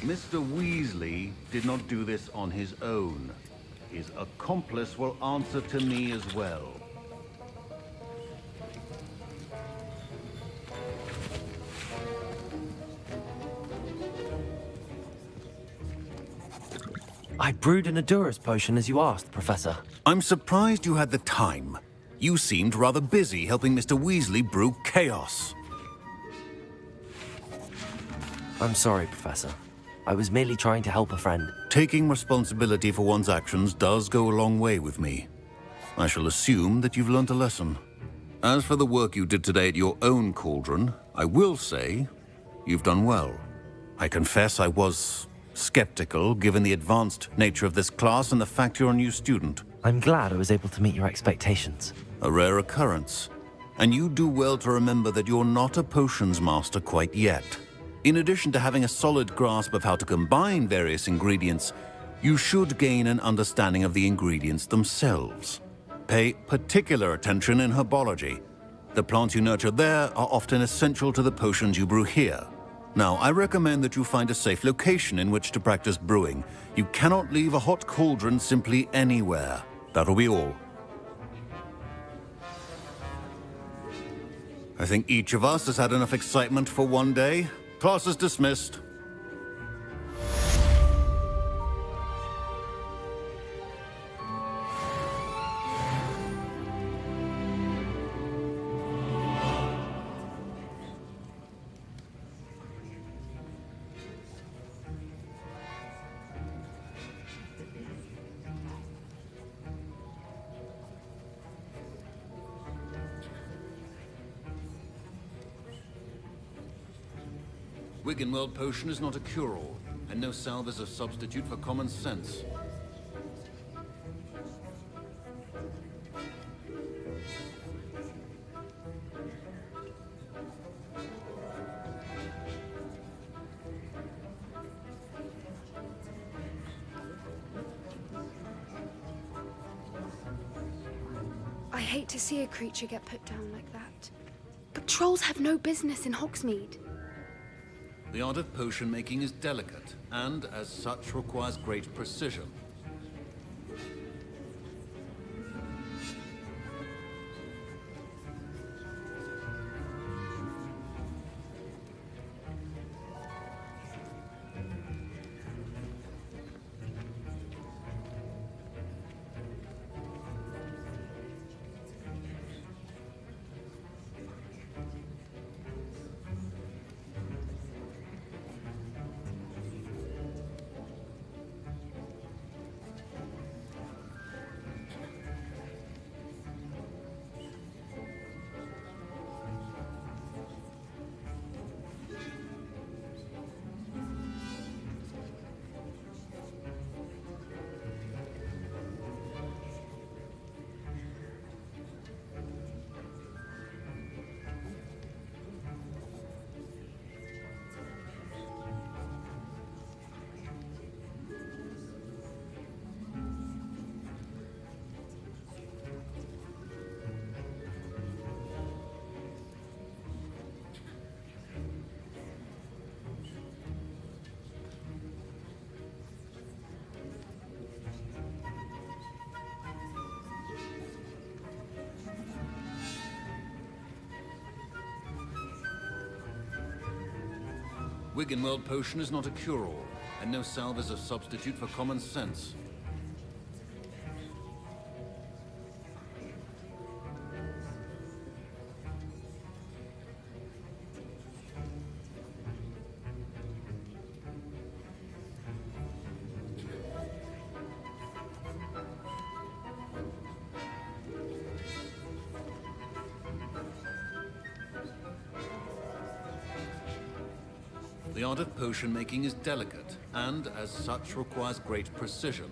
Mr. Weasley did not do this on his own. His accomplice will answer to me as well. I brewed an Endurus potion as you asked, Professor. I'm surprised you had the time. You seemed rather busy helping Mr. Weasley brew chaos. I'm sorry, Professor. I was merely trying to help a friend. Taking responsibility for one's actions does go a long way with me. I shall assume that you've learnt a lesson. As for the work you did today at your own cauldron, I will say you've done well. I confess I was skeptical, given the advanced nature of this class and the fact you're a new student. I'm glad I was able to meet your expectations. A rare occurrence. And you do well to remember that you're not a potions master quite yet. In addition to having a solid grasp of how to combine various ingredients, you should gain an understanding of the ingredients themselves. Pay particular attention in herbology. The plants you nurture there are often essential to the potions you brew here. Now, I recommend that you find a safe location in which to practice brewing. You cannot leave a hot cauldron simply anywhere. That'll be all. I think each of us has had enough excitement for one day. Class is dismissed. Wiggenweld potion is not a cure-all, and no salve is a substitute for common sense. I hate to see a creature get put down like that. But trolls have no business in Hogsmeade. The art of potion making is delicate, and as such requires great precision. Wiggenweld potion is not a cure-all, and no salve is a substitute for common sense. The art of potion making is delicate, and as such requires great precision.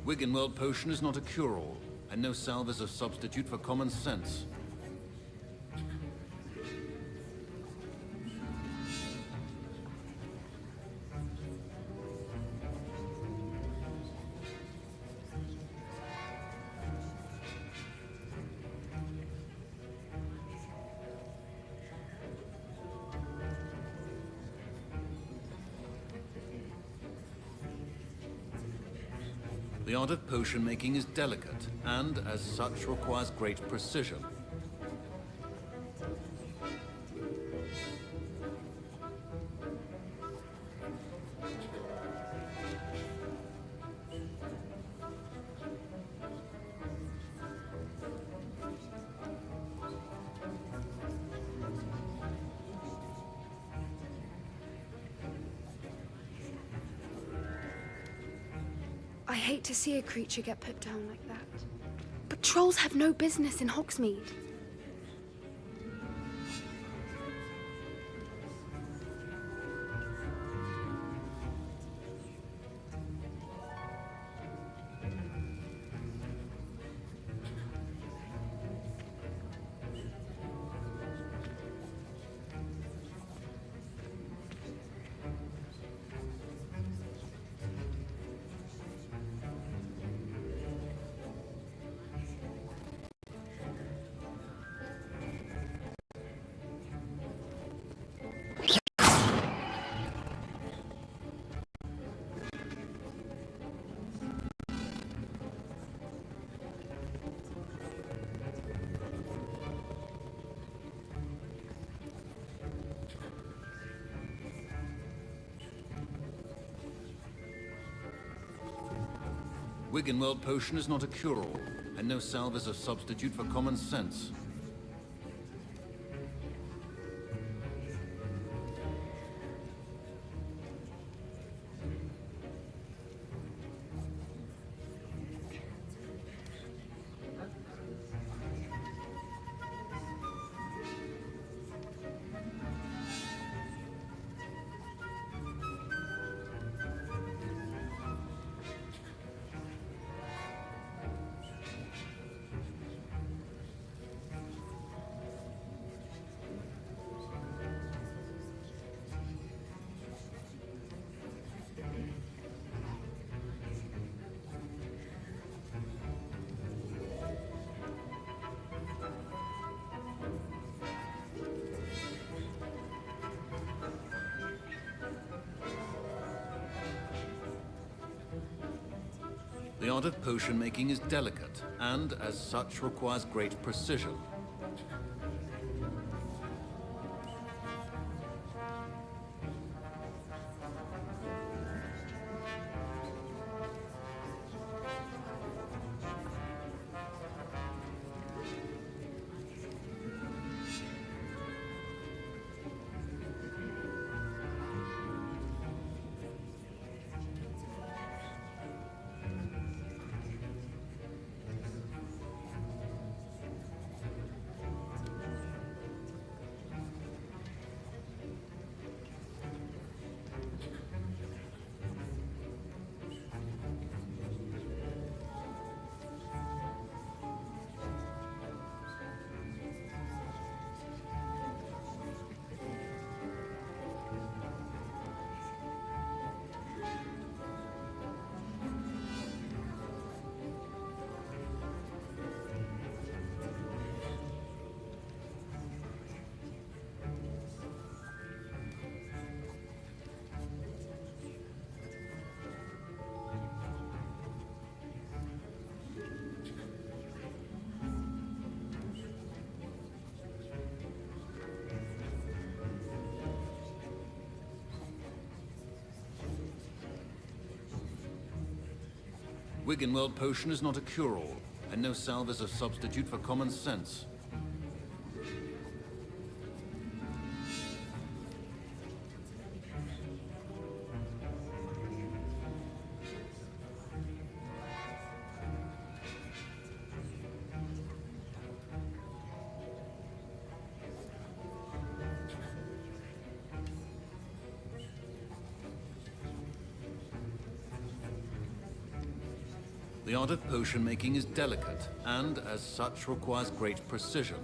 Wiggenweld potion is not a cure-all, and no salve is a substitute for common sense. The art of potion making is delicate, and as such requires great precision. I hate to see a creature get put down like that. But trolls have no business in Hogsmeade. Wiggenweld potion is not a cure-all, and no salve is a substitute for common sense. The art of potion making is delicate, and as such requires great precision. Wiggenweld potion is not a cure-all, and no salve is a substitute for common sense. The art of potion making is delicate, and as such requires great precision.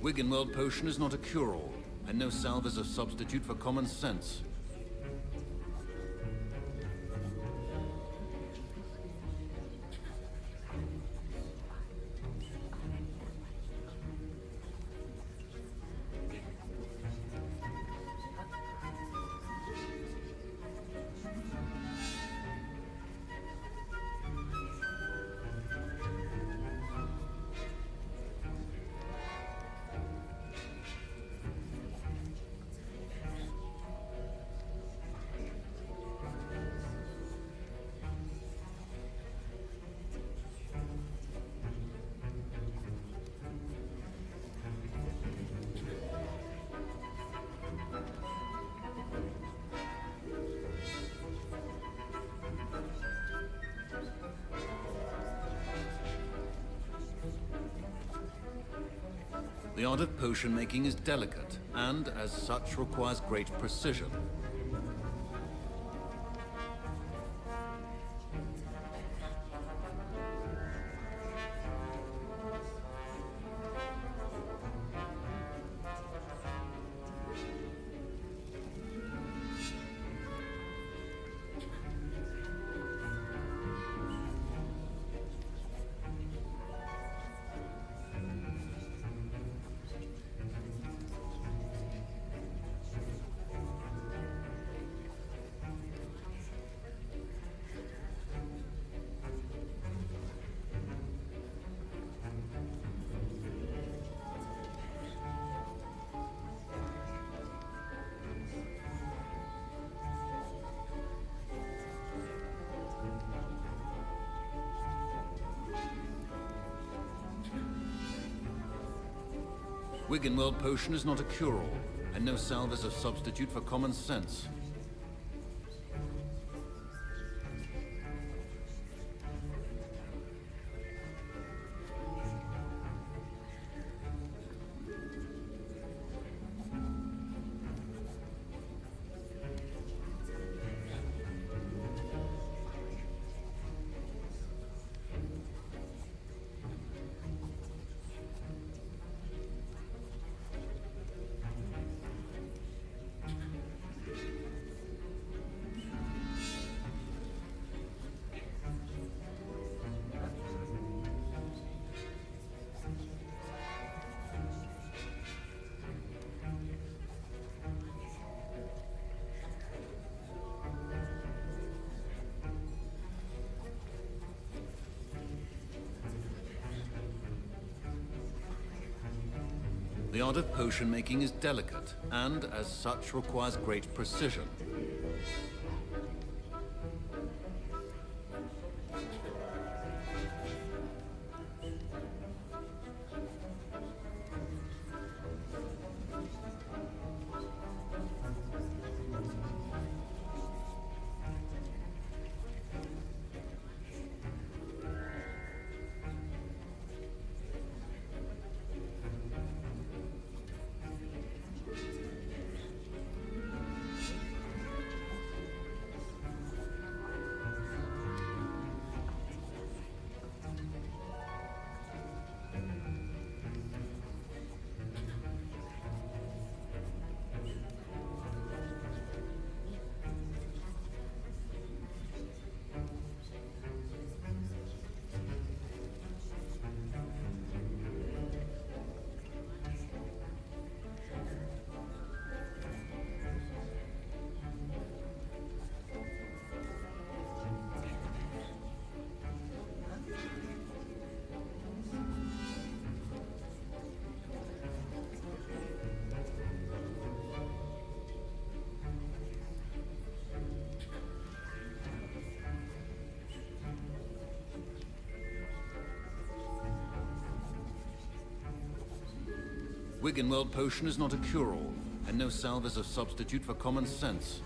Wiggenweld potion is not a cure-all, and no salve is a substitute for common sense. The art of potion making is delicate, and as such requires great precision. Wiggenweld potion is not a cure-all, and no salve is a substitute for common sense. The art of potion making is delicate, and as such requires great precision. Wiggenweld potion is not a cure-all, and no salve is a substitute for common sense.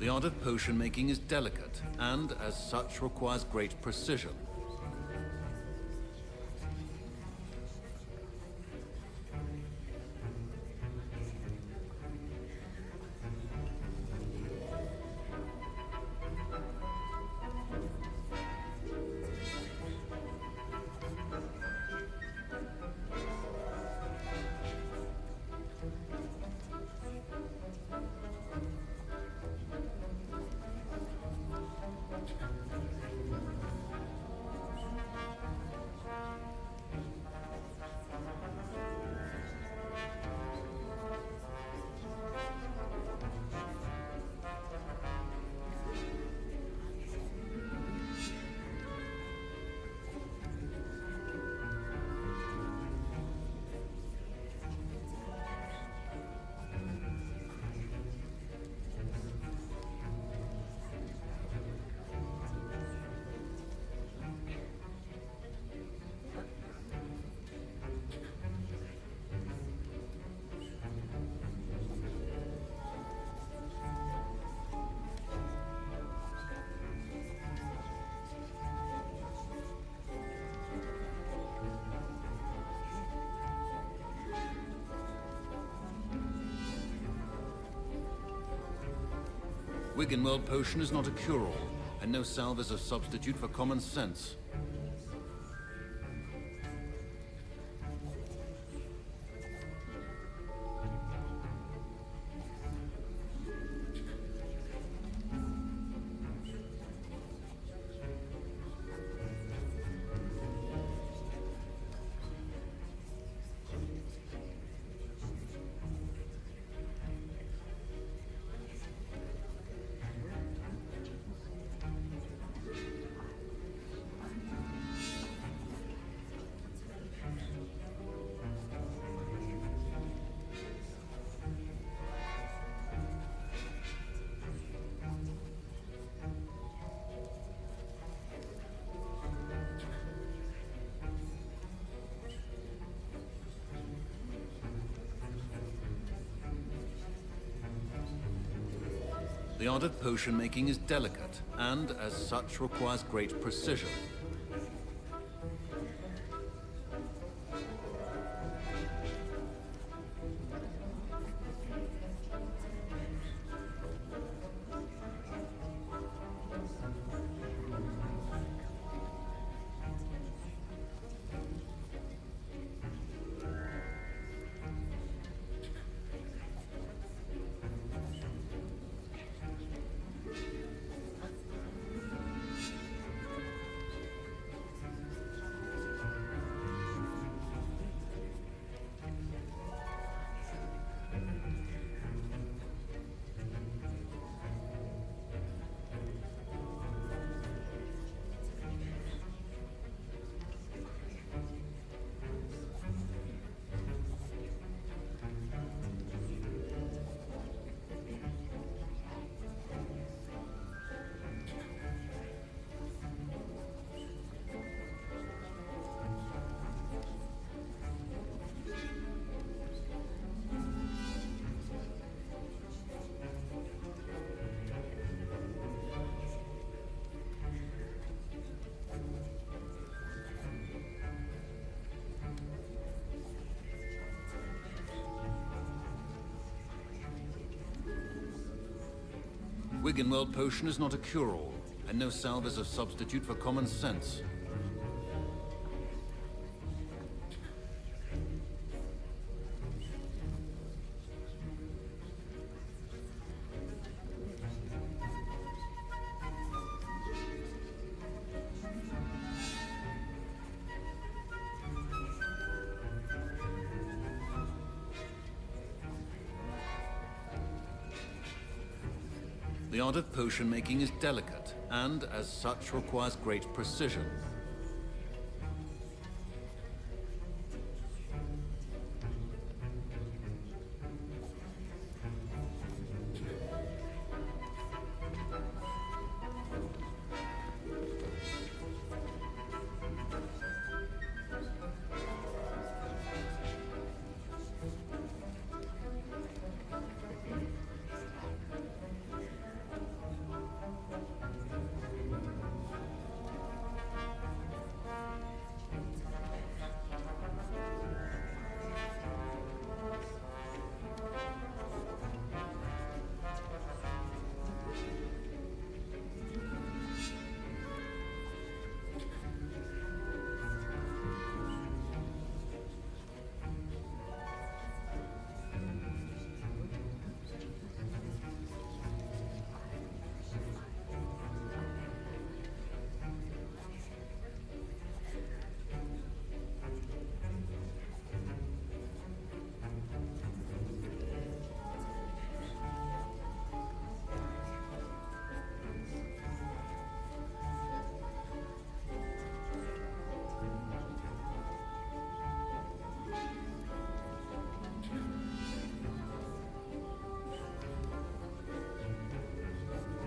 The art of potion making is delicate, and as such requires great precision. Wiggenweld potion is not a cure-all, and no salve is a substitute for common sense. The art of potion making is delicate, and as such requires great precision. Wiggenweld potion is not a cure-all, and no salve is a substitute for common sense. The art of potion making is delicate, and as such requires great precision.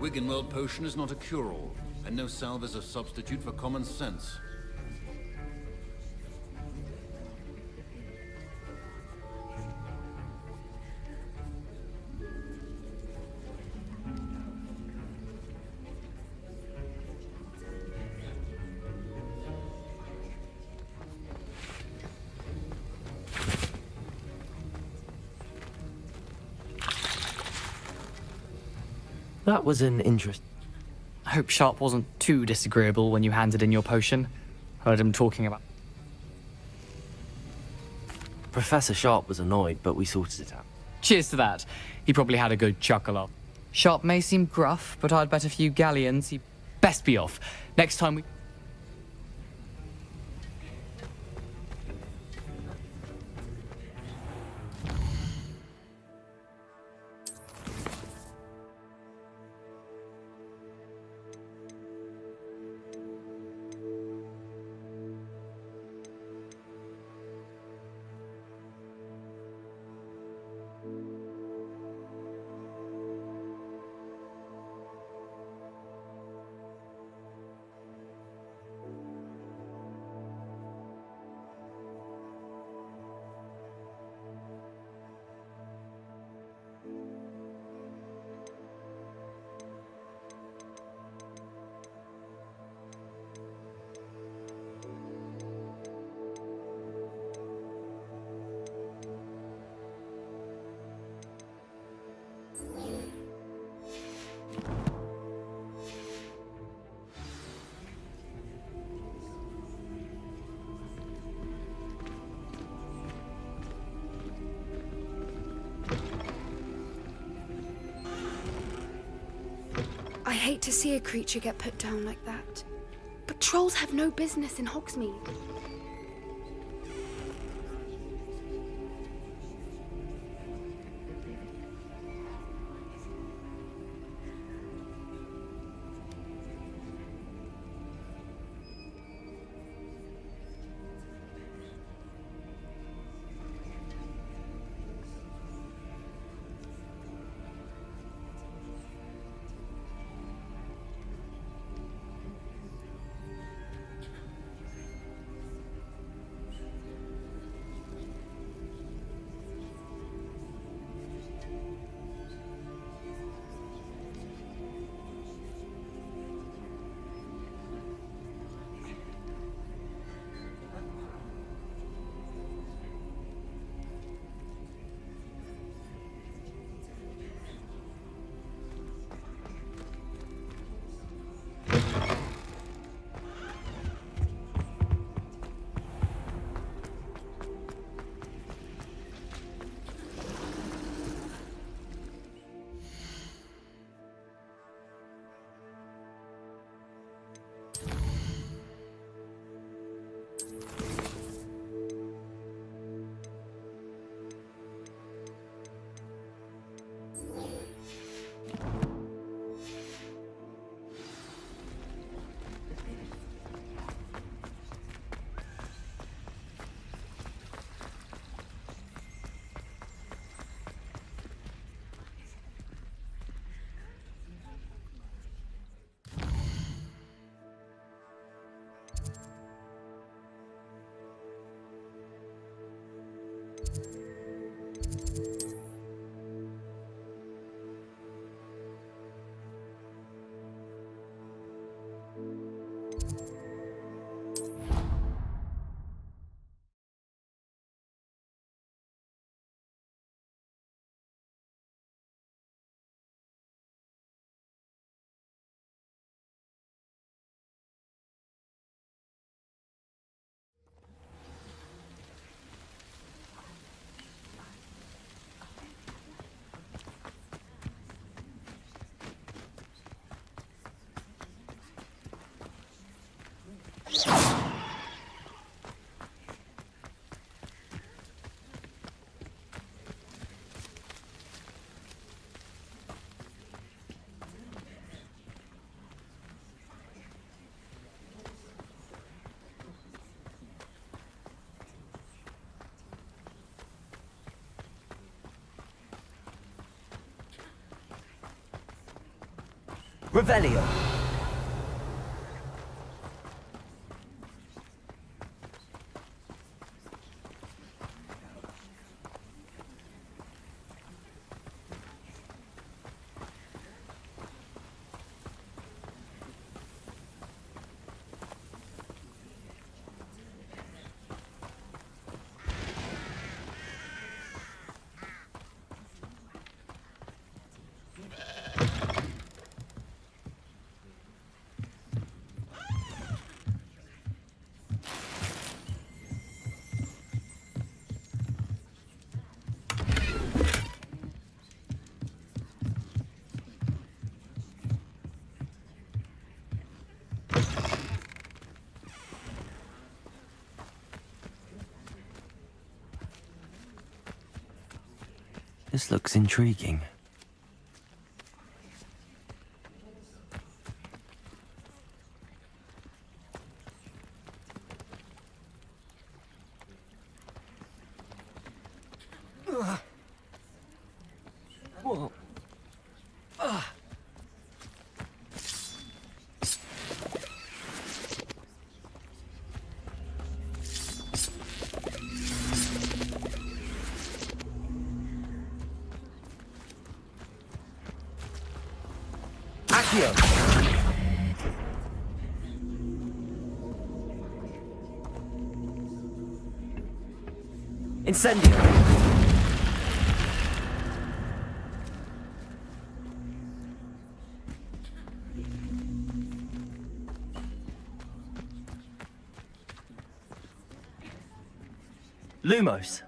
Wiggenweld potion is not a cure-all, and no salve is a substitute for common sense. That was an interest. I hope Sharp wasn't too disagreeable when you handed in your potion. Heard him talking about... Professor Sharp was annoyed, but we sorted it out. Cheers to that. He probably had a good chuckle up. Sharp may seem gruff, but I'd bet a few galleons he best be off. Next time we... I hate to see a creature get put down like that. But trolls have no business in Hogsmeade. Revelio. This looks intriguing. Whoa. Accio. Incendio. Lumos.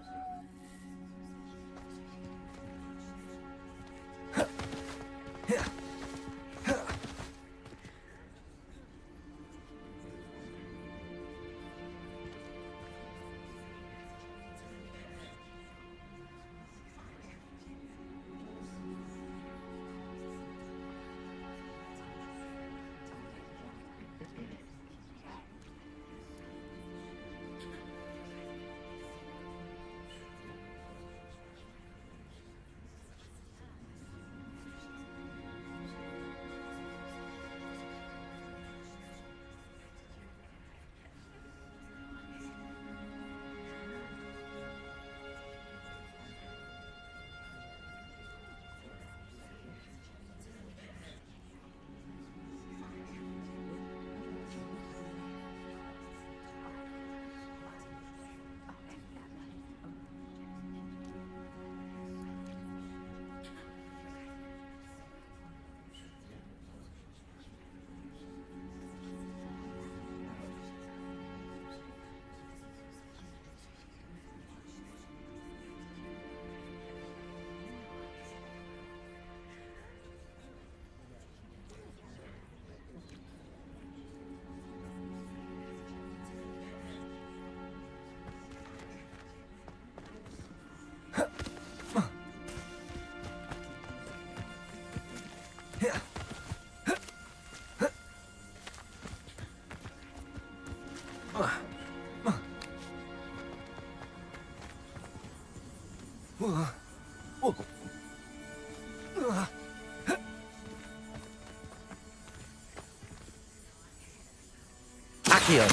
Accio.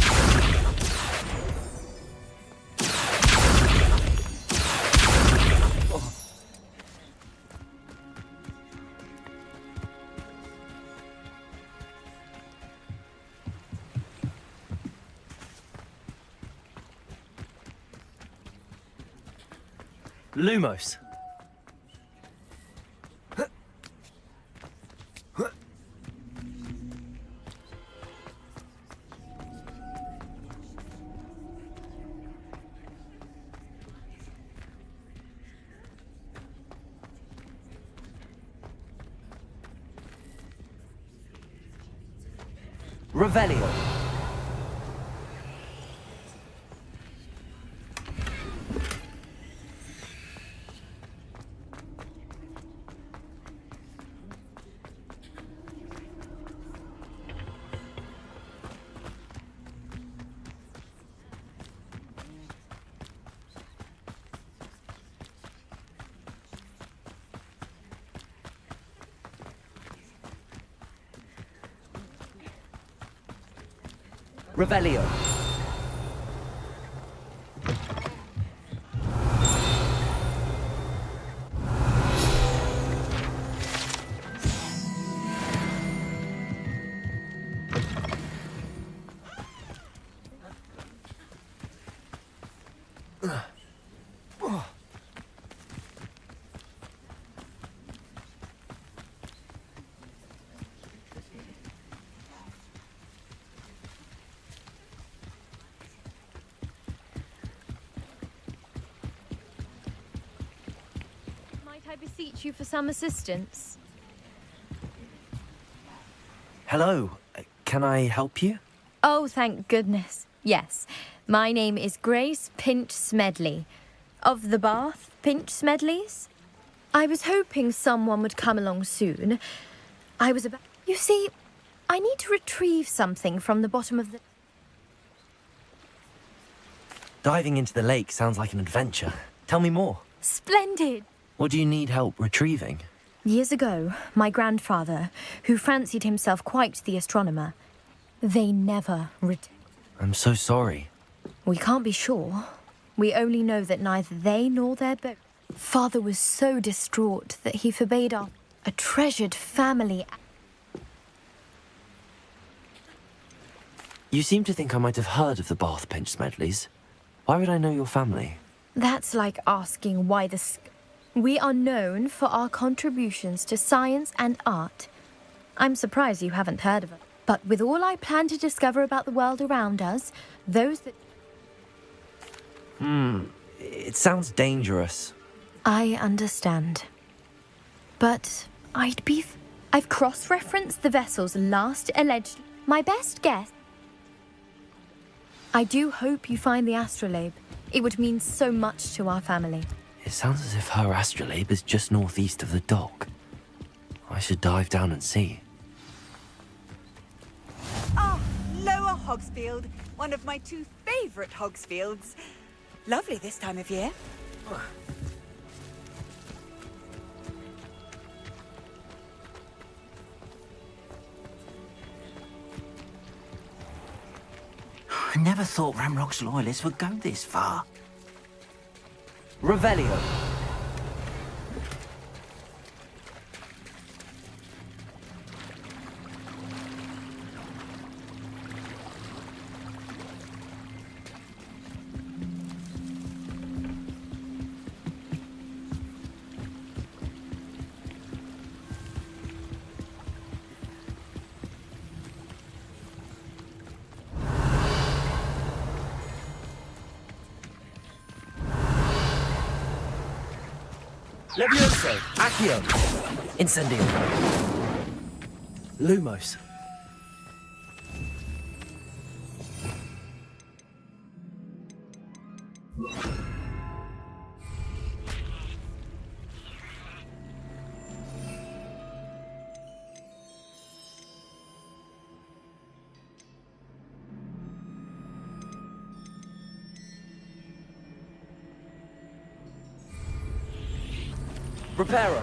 Lumos. Revelio. Revelio. Might I beseech you for some assistance? Hello. Can I help you? Oh, thank goodness. Yes. My name is Grace Pinch Smedley. Of the Bath Pinch Smedleys? I was hoping someone would come along soon. I was about... You see, I need to retrieve something from the bottom of the... Diving into the lake sounds like an adventure. Tell me more. Splendid! What do you need help retrieving? Years ago, my grandfather, who fancied himself quite the astronomer, they never returned. I'm so sorry. We can't be sure. We only know that neither they nor their boat. Father was so distraught that he forbade a treasured family. You seem to think I might have heard of the Bath Pinch Smedleys. Why would I know your family? That's like asking why We are known for our contributions to science and art. I'm surprised you haven't heard of it. But with all I plan to discover about the world around us, those that... It sounds dangerous. I understand. But I've cross-referenced the vessel's last alleged... My best guess... I do hope you find the astrolabe. It would mean so much to our family. It sounds as if her astrolabe is just northeast of the dock. I should dive down and see. Ah, Lower Hogsfield. One of my two favourite Hogsfields. Lovely this time of year. I never thought Ramrock's loyalists would go this far. Revelio. Levioso, Accio, Incendio, Lumos. Reparo.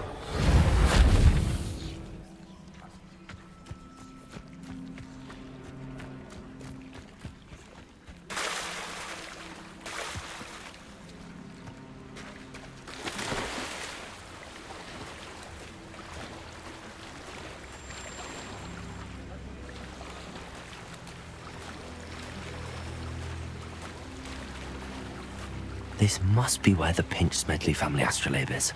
This must be where the Pinch Smedley family astrolabe is.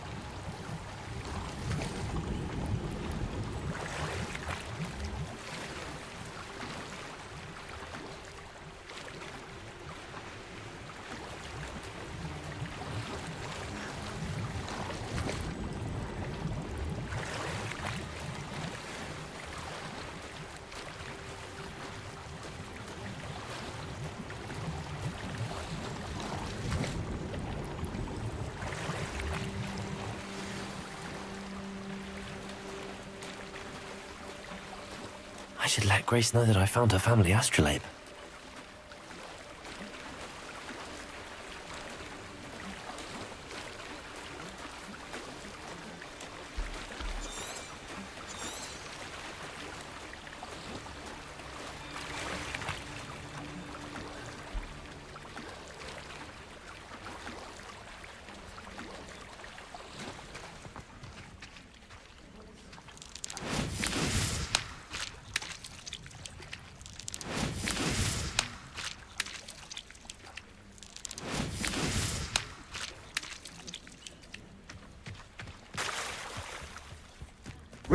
I should let Grace know that I found her family astrolabe.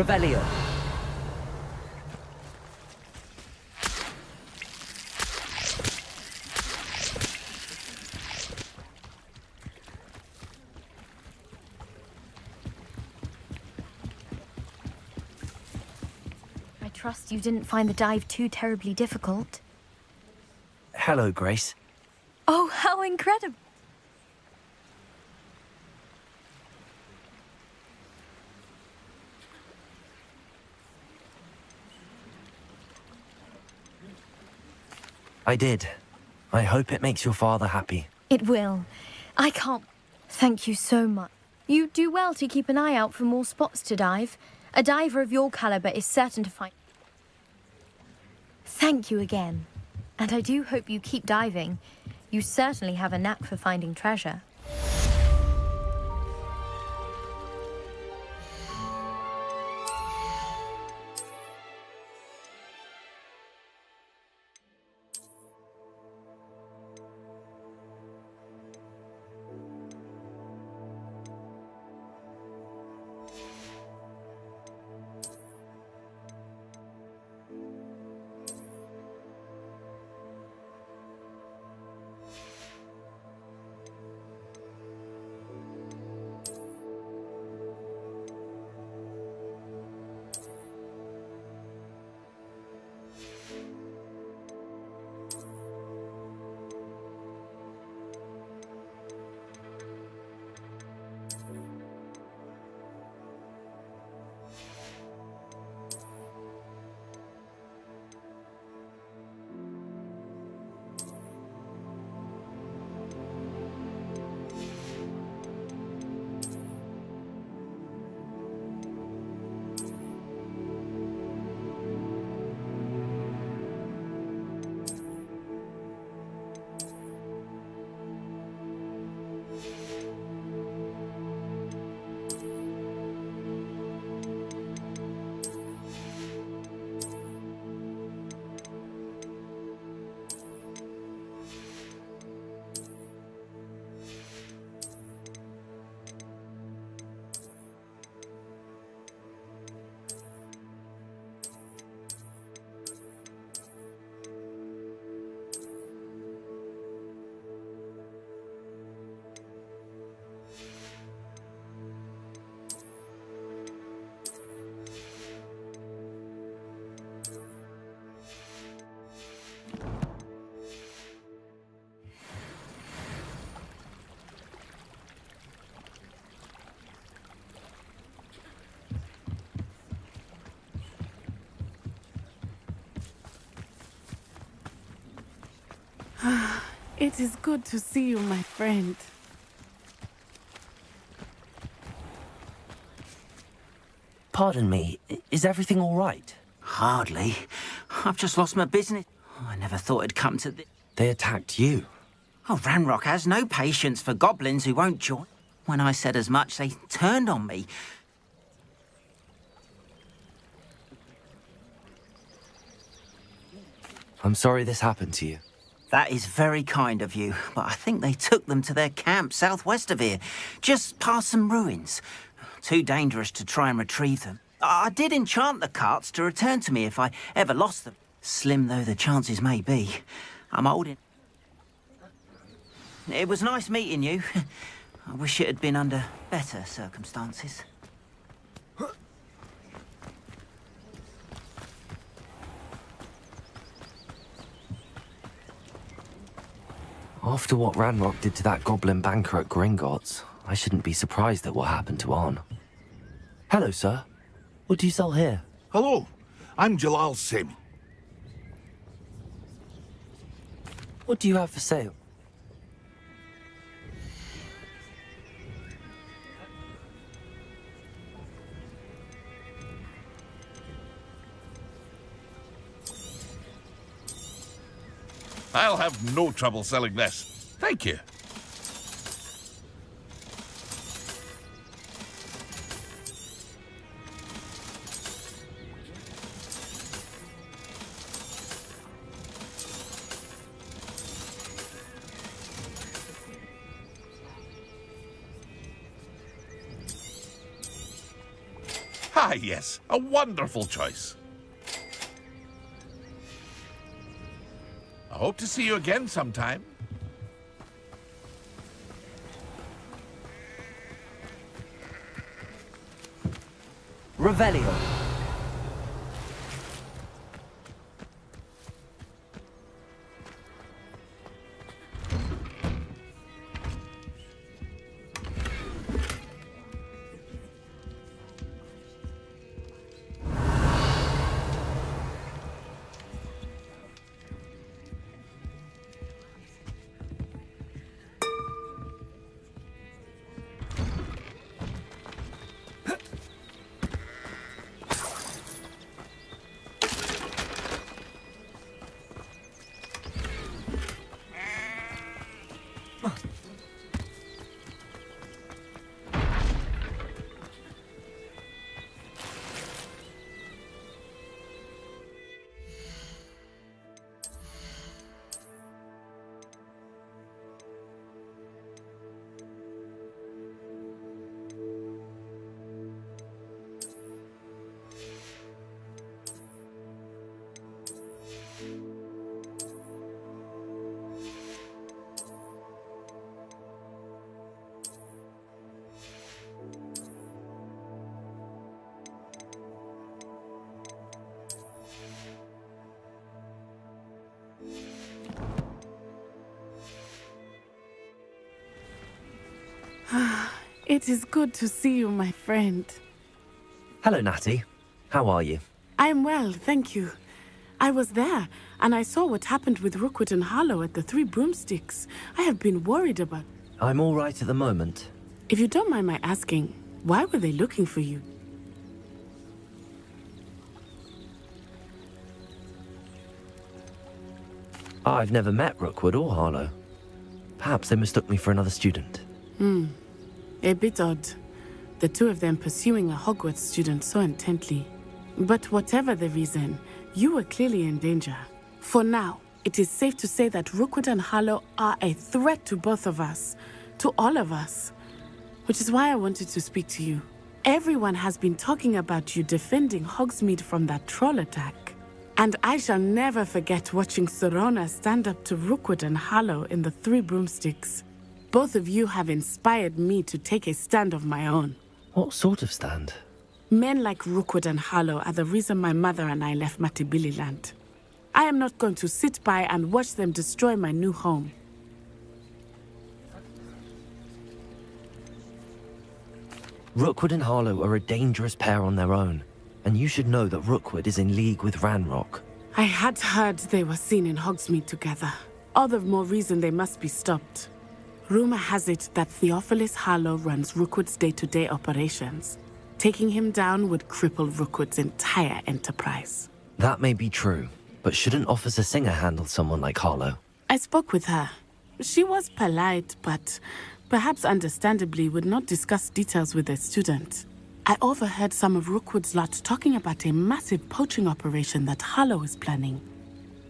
Revelio. I trust you didn't find the dive too terribly difficult. Hello, Grace. Oh, how incredible! I did. I hope it makes your father happy. It will. I can't... Thank you so much. You do well to keep an eye out for more spots to dive. A diver of your caliber is certain to find... Thank you again. And I do hope you keep diving. You certainly have a knack for finding treasure. It is good to see you, my friend. Pardon me, is everything all right? Hardly. I've just lost my business. I never thought it'd come to this. They attacked you. Oh, Ranrock has no patience for goblins who won't join. When I said as much, they turned on me. I'm sorry this happened to you. That is very kind of you, but I think they took them to their camp southwest of here, just past some ruins. Too dangerous to try and retrieve them. I did enchant the carts to return to me if I ever lost them. Slim though the chances may be, I'm holding... It was nice meeting you. I wish it had been under better circumstances. After what Ranrock did to that goblin banker at Gringotts, I shouldn't be surprised at what happened to Arn. Hello, sir. What do you sell here? Hello, I'm Jalal Sim. What do you have for sale? I'll have no trouble selling this. Thank you. Ah, yes, a wonderful choice. I hope to see you again sometime. Revelio. It is good to see you, my friend. Hello, Natty. How are you? I am well, thank you. I was there, and I saw what happened with Rookwood and Harlow at the Three Broomsticks. I have been worried about... I'm all right at the moment. If you don't mind my asking, why were they looking for you? I've never met Rookwood or Harlow. Perhaps they mistook me for another student. A bit odd. The two of them pursuing a Hogwarts student so intently. But whatever the reason, you were clearly in danger. For now, it is safe to say that Rookwood and Harlow are a threat to both of us. To all of us. Which is why I wanted to speak to you. Everyone has been talking about you defending Hogsmeade from that troll attack. And I shall never forget watching Serona stand up to Rookwood and Harlow in the Three Broomsticks. Both of you have inspired me to take a stand of my own. What sort of stand? Men like Rookwood and Harlow are the reason my mother and I left Mattibilliland. I am not going to sit by and watch them destroy my new home. Rookwood and Harlow are a dangerous pair on their own, and you should know that Rookwood is in league with Ranrock. I had heard they were seen in Hogsmeade together. All the more reason they must be stopped. Rumor has it that Theophilus Harlow runs Rookwood's day-to-day operations. Taking him down would cripple Rookwood's entire enterprise. That may be true, but shouldn't Officer Singer handle someone like Harlow? I spoke with her. She was polite, but perhaps understandably would not discuss details with a student. I overheard some of Rookwood's lot talking about a massive poaching operation that Harlow is planning.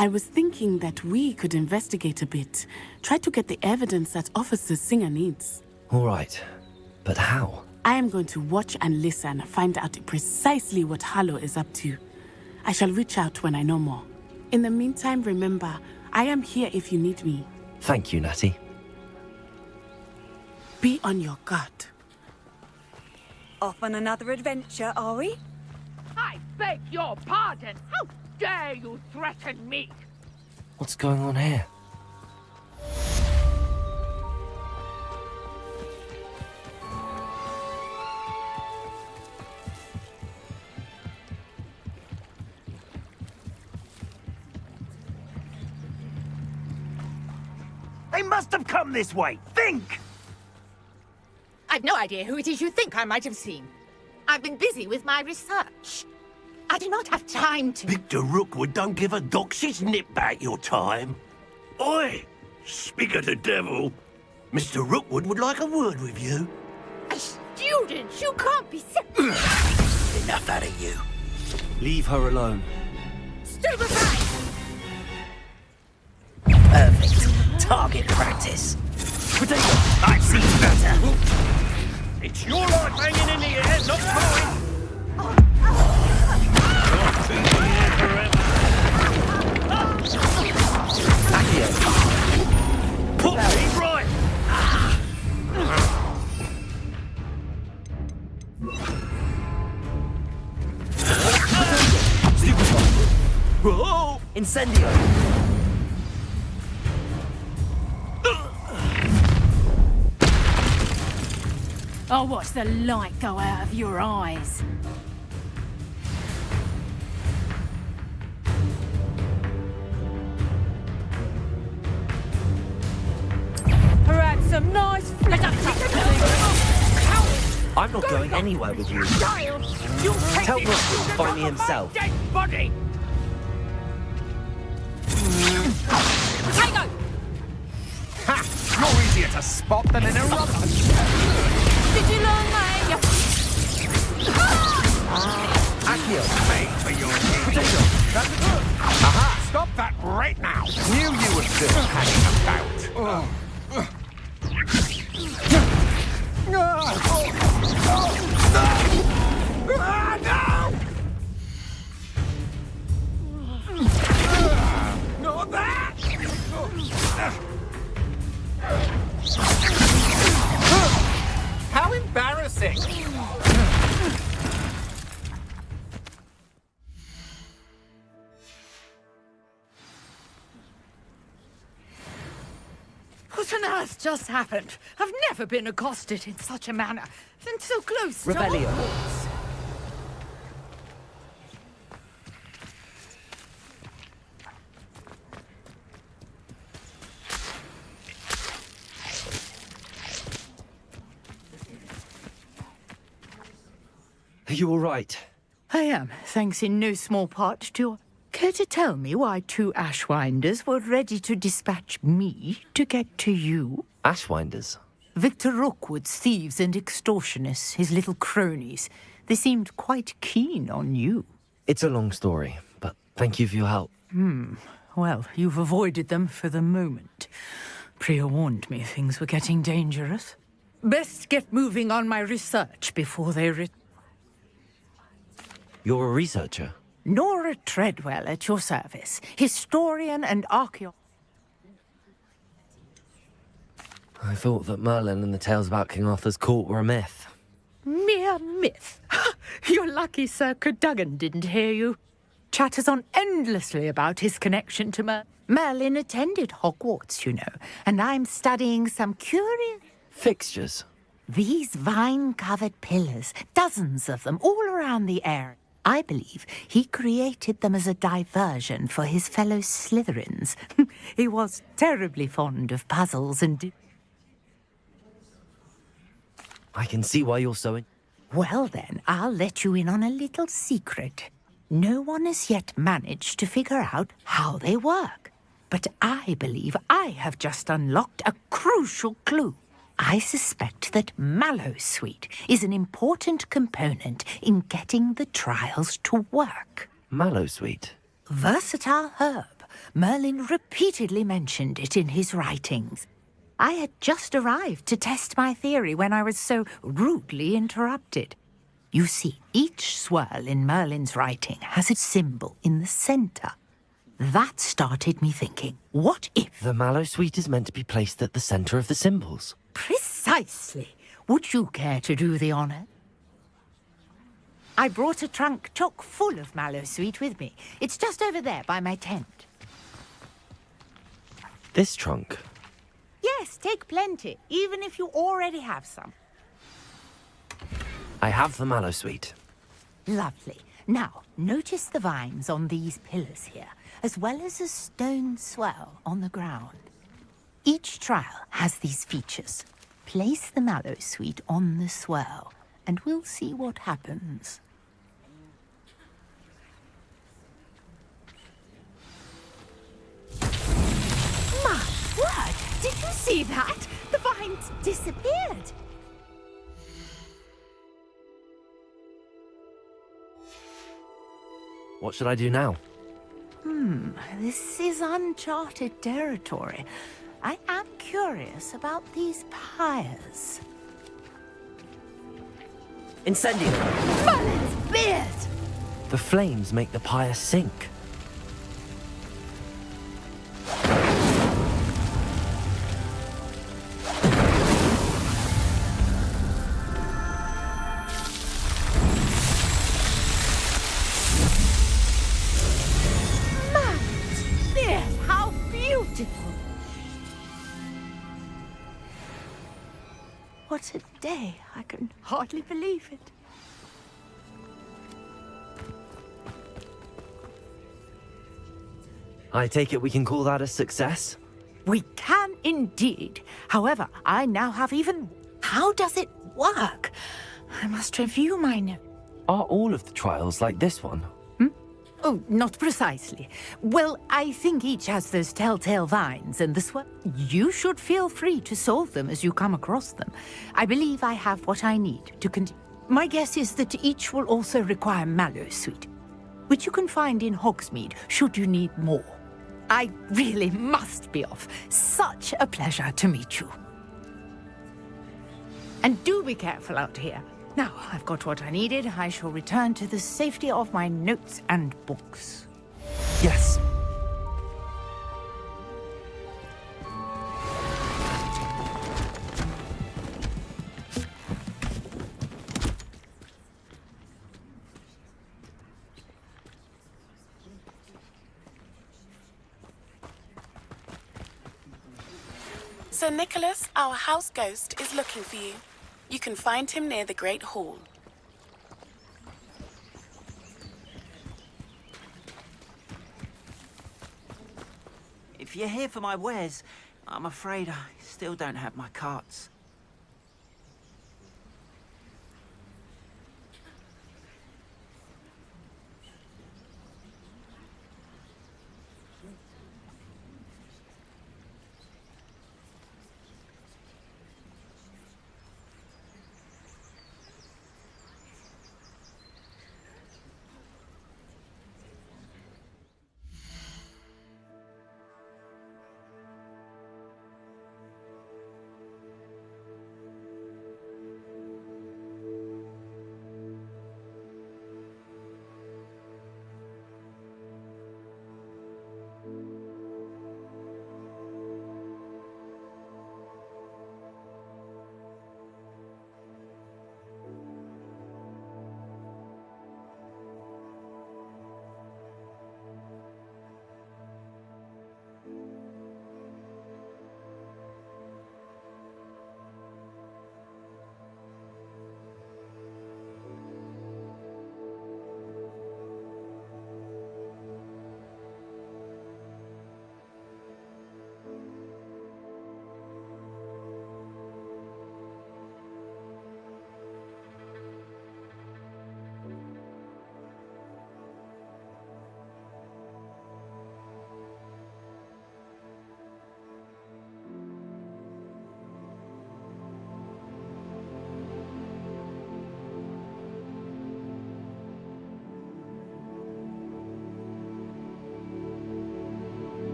I was thinking that we could investigate a bit, try to get the evidence that Officer Singer needs. All right, but how? I am going to watch and listen, find out precisely what Harlow is up to. I shall reach out when I know more. In the meantime, remember, I am here if you need me. Thank you, Natty. Be on your guard. Off on another adventure, are we? I beg your pardon. How dare you threaten me? What's going on here? They must have come this way. Think! I've no idea who it is you think I might have seen. I've been busy with my research. I do not have time to... Victor Rookwood don't give a doxy's nip back your time. Oi! Speak of the devil. Mr. Rookwood would like a word with you. A student? You can't be... Enough out of you. Leave her alone. Stupefy! Perfect. Target practice. I've seen better. It's your life hanging in the air, not mine. Incendio! I'll watch the light go out of your eyes. Perhaps some nice I'm not going anywhere with you. Tell Rookwood to find me himself. Dead body. Tango! Ha! You're easier to spot than in a rubber. Did you learn that? Accio! Made for your potato. That's good. Aha! Stop that right now. Knew you were still hanging about. No! Not that! How embarrassing! What on earth just happened? I've never been accosted in such a manner. And so close to Revelio. Hogwarts. Are you all right? I am, thanks in no small part to your... Care to tell me why two Ashwinders were ready to dispatch me to get to you? Ashwinders? Victor Rookwood's thieves and extortionists, his little cronies. They seemed quite keen on you. It's a long story, but thank you for your help. Well, you've avoided them for the moment. Priya warned me things were getting dangerous. Best get moving on my research before they You're a researcher? Nora Treadwell at your service, historian and archaeologist. I thought that Merlin and the tales about King Arthur's court were a myth. Mere myth. You're lucky Sir Cadogan didn't hear you. Chatters on endlessly about his connection to Merlin attended Hogwarts, you know, and I'm studying some curious... Fixtures? These vine-covered pillars, dozens of them, all around the area. I believe he created them as a diversion for his fellow Slytherins. He was terribly fond of puzzles and... I can see why you're so... Well then, I'll let you in on a little secret. No one has yet managed to figure out how they work. But I believe I have just unlocked a crucial clue. I suspect that Mallowsweet is an important component in getting the trials to work. Mallowsweet? Versatile herb. Merlin repeatedly mentioned it in his writings. I had just arrived to test my theory when I was so rudely interrupted. You see, each swirl in Merlin's writing has its symbol in the centre. That started me thinking, what if... The Mallowsweet is meant to be placed at the centre of the symbols. Precisely. Would you care to do the honour? I brought a trunk chock full of Mallowsweet with me. It's just over there by my tent. This trunk? Yes, take plenty, even if you already have some. I have the Mallowsweet. Lovely. Now, notice the vines on these pillars here, as well as a stone swell on the ground. Each trial has these features. Place the Mallowsweet on the swell, and we'll see what happens. My word! Did you see that? The vines disappeared. What should I do now? This is uncharted territory. I am curious about these pyres. Incendio! Merlin's beard! The flames make the pyre sink. What a day. I can hardly believe it. I take it we can call that a success? We can indeed. However, I now have even... How does it work? I must review my notes. Are all of the trials like this one? Oh, not precisely. Well, I think each has those telltale vines, and this one... You should feel free to solve them as you come across them. I believe I have what I need to continue. My guess is that each will also require mallowsweet, which you can find in Hogsmeade, should you need more. I really must be off. Such a pleasure to meet you. And do be careful out here. Now, I've got what I needed. I shall return to the safety of my notes and books. Yes. Sir Nicholas, our house ghost, is looking for you. You can find him near the Great Hall. If you're here for my wares, I'm afraid I still don't have my carts.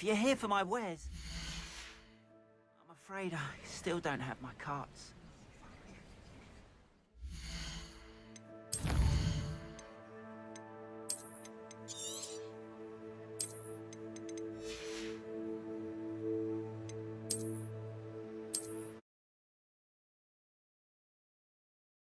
if you're here for my wares... I'm afraid I still don't have my carts.